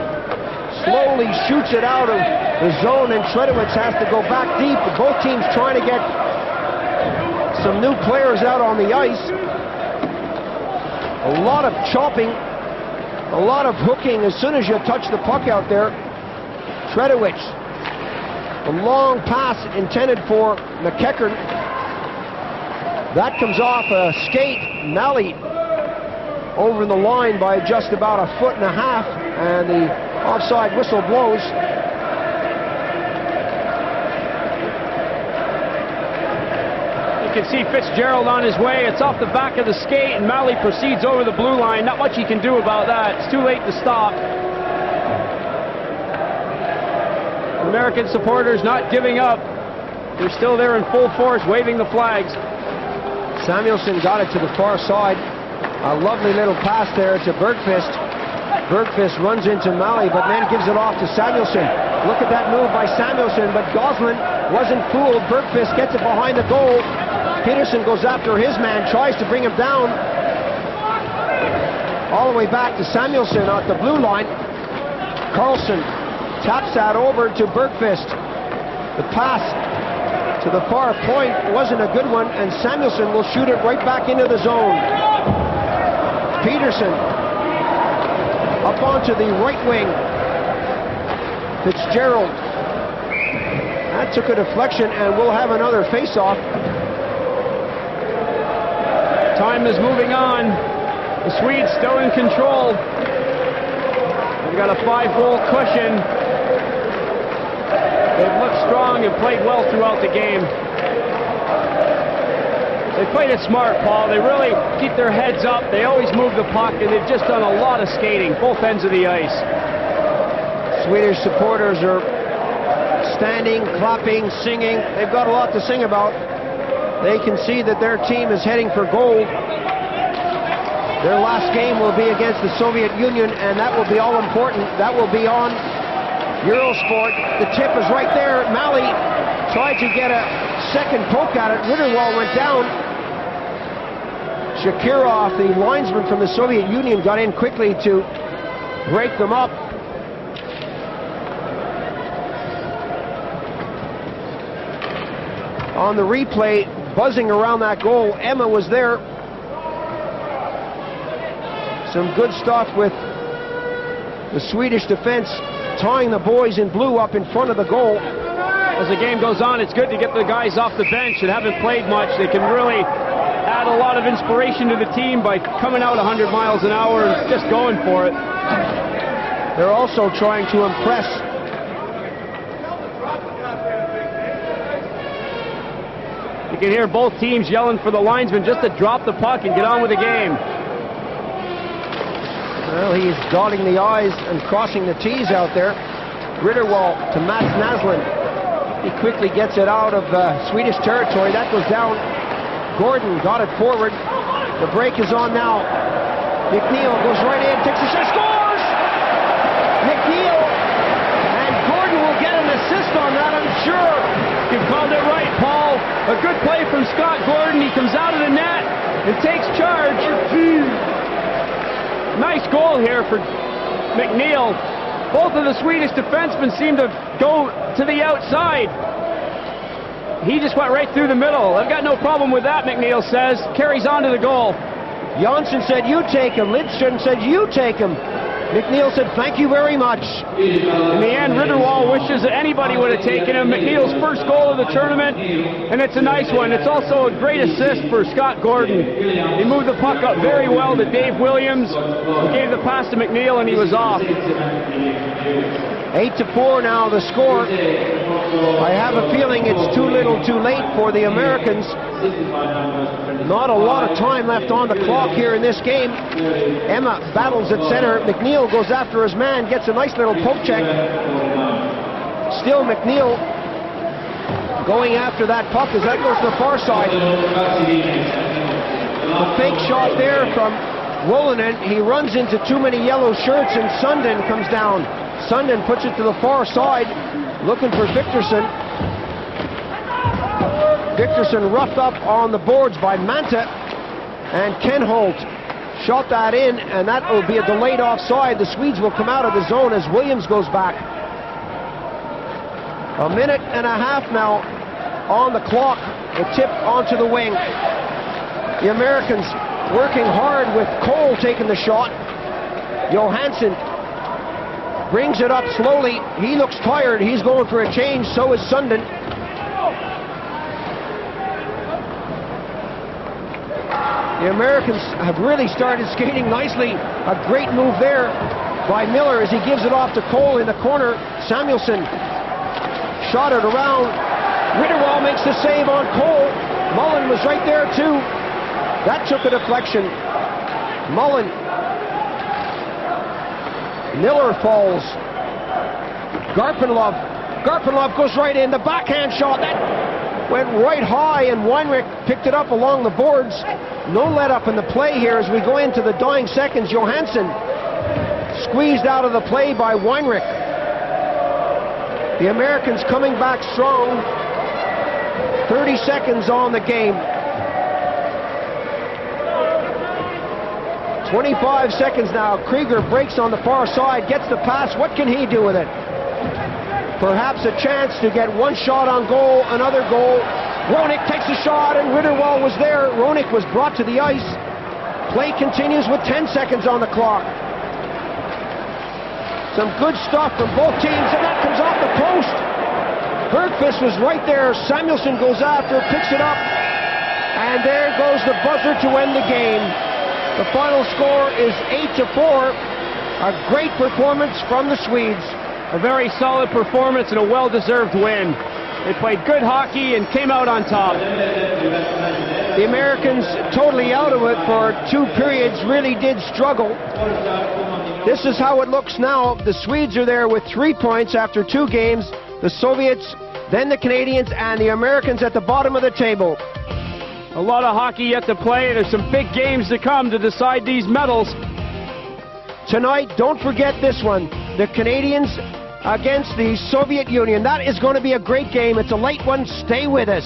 slowly shoots it out of the zone, and Tredowitz has to go back deep. Both teams trying to get some new players out on the ice. A lot of chopping, a lot of hooking as soon as you touch the puck out there. Tredowitz, a long pass intended for McEachern. That comes off a skate. Malley over the line by just about 1.5 feet, and the offside whistle blows. You can see Fitzgerald on his way. It's off the back of the skate, and Malley proceeds over the blue line. Not much he can do about that. It's too late to stop. American supporters not giving up. They're still there in full force, waving the flags. Samuelsson got it to the far side. A lovely little pass there to Bergqvist. Bergqvist runs into Malley, but then gives it off to Samuelsson. Look at that move by Samuelsson, but Gosselin wasn't fooled. Bergqvist gets it behind the goal. Peterson goes after his man, tries to bring him down. All the way back to Samuelsson at the blue line. Carlson taps that over to Bergqvist. The pass to the far point wasn't a good one, and Samuelsson will shoot it right back into the zone. Peterson up onto the right wing. Fitzgerald. That took a deflection, and we'll have another face-off. Time is moving on. The Swedes still in control. They've got a 5-goal cushion. They've looked strong and played well throughout the game. They played it smart, Paul. They really keep their heads up. They always move the puck, and they've just done a lot of skating, both ends of the ice. Swedish supporters are standing, clapping, singing. They've got a lot to sing about. They can see that their team is heading for gold. Their last game will be against the Soviet Union, and that will be all important. That will be on Eurosport. The tip is right there. Malley tried to get a second poke at it. Ritterwall went down. Shakirov, the linesman from the Soviet Union, got in quickly to break them up. On the replay, buzzing around that goal, Emma was there. Some good stuff with the Swedish defense, tying the boys in blue up in front of the goal. As the game goes on, it's good to get the guys off the bench that haven't played much. They can really add a lot of inspiration to the team by coming out 100 miles an hour and just going for it. They're also trying to impress. You can hear both teams yelling for the linesman just to drop the puck and get on with the game. Well, he's dotting the I's and crossing the T's out there. Ritterwall to Mats Naslund. He quickly gets it out of Swedish territory. That goes down. Gordon got it forward. The break is on now. McNeil goes right in, takes a shot, scores! McNeil, and Gordon will get an assist on that, I'm sure. You called it right, Paul. A good play from Scott Gordon. He comes out of the net and takes charge. Nice goal here for McNeil. Both of the Swedish defensemen seem to go to the outside. He just went right through the middle. I've got no problem with that, McNeil says. Carries on to the goal. Janssen said, you take him. Lidström said, you take him. McNeil said, thank you very much. In the end, Ritterwall wishes that anybody would have taken him. McNeil's first goal of the tournament, and it's a nice one. It's also a great assist for Scott Gordon. He moved the puck up very well to Dave Williams. He gave the pass to McNeil, and he was off. 8-4 now the score. I have a feeling it's too little too late for the Americans. Not a lot of time left on the clock here in this game. Emma battles at center. McNeil goes after his man, gets a nice little poke check. Still McNeil going after that puck as that goes to the far side. The fake shot there from Wolonen. He runs into too many yellow shirts, and Sundin comes down. Sundin puts it to the far side, looking for Victorson. Dickerson roughed up on the boards by Manta, and Ken Holt shot that in, and that will be a delayed offside. The Swedes will come out of the zone as Williams goes back. A minute and a half now on the clock. The tip onto the wing. The Americans working hard with Cole taking the shot. Johansson brings it up slowly. He looks tired. He's going for a change. So is Sundin. The Americans have really started skating nicely. A great move there by Miller as he gives it off to Cole in the corner. Samuelson shot it around. Ritterwall makes the save on Cole. Mullen was right there too. That took a deflection. Mullen. Miller falls. Garpenlov goes right in. The backhand shot. That went right high, and Weinrich picked it up along the boards. No let up in the play here as we go into the dying seconds. Johansson squeezed out of the play by Weinrich. The Americans coming back strong. 30 seconds on the game. 25 seconds now. Krieger breaks on the far side, gets the pass. What can he do with it? Perhaps a chance to get one shot on goal, another goal. Roenick takes a shot, and Ritterwall was there. Roenick was brought to the ice. Play continues with 10 seconds on the clock. Some good stuff from both teams, and that comes off the post. Bergqvist was right there. Samuelson goes after, picks it up, and there goes the buzzer to end the game. The final score is 8-4. A great performance from the Swedes. A very solid performance and a well-deserved win. They played good hockey and came out on top. The Americans totally out of it for 2 periods, really did struggle. This is how it looks now. The Swedes are there with 3 points after 2 games. The Soviets, then the Canadians, and the Americans at the bottom of the table. A lot of hockey yet to play. There's some big games to come to decide these medals. Tonight, don't forget this one. The Canadians against the Soviet Union. That is going to be a great game. It's a late one. Stay with us.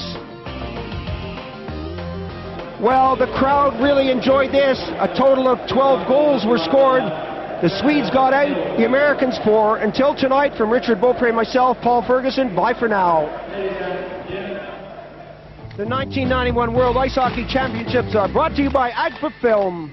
Well, the crowd really enjoyed this. A total of 12 goals were scored. The Swedes got out, the Americans 4. Until tonight, from Richard Beaupre and myself, Paul Ferguson, bye for now. The 1991 World Ice Hockey Championships are brought to you by Agfa Film.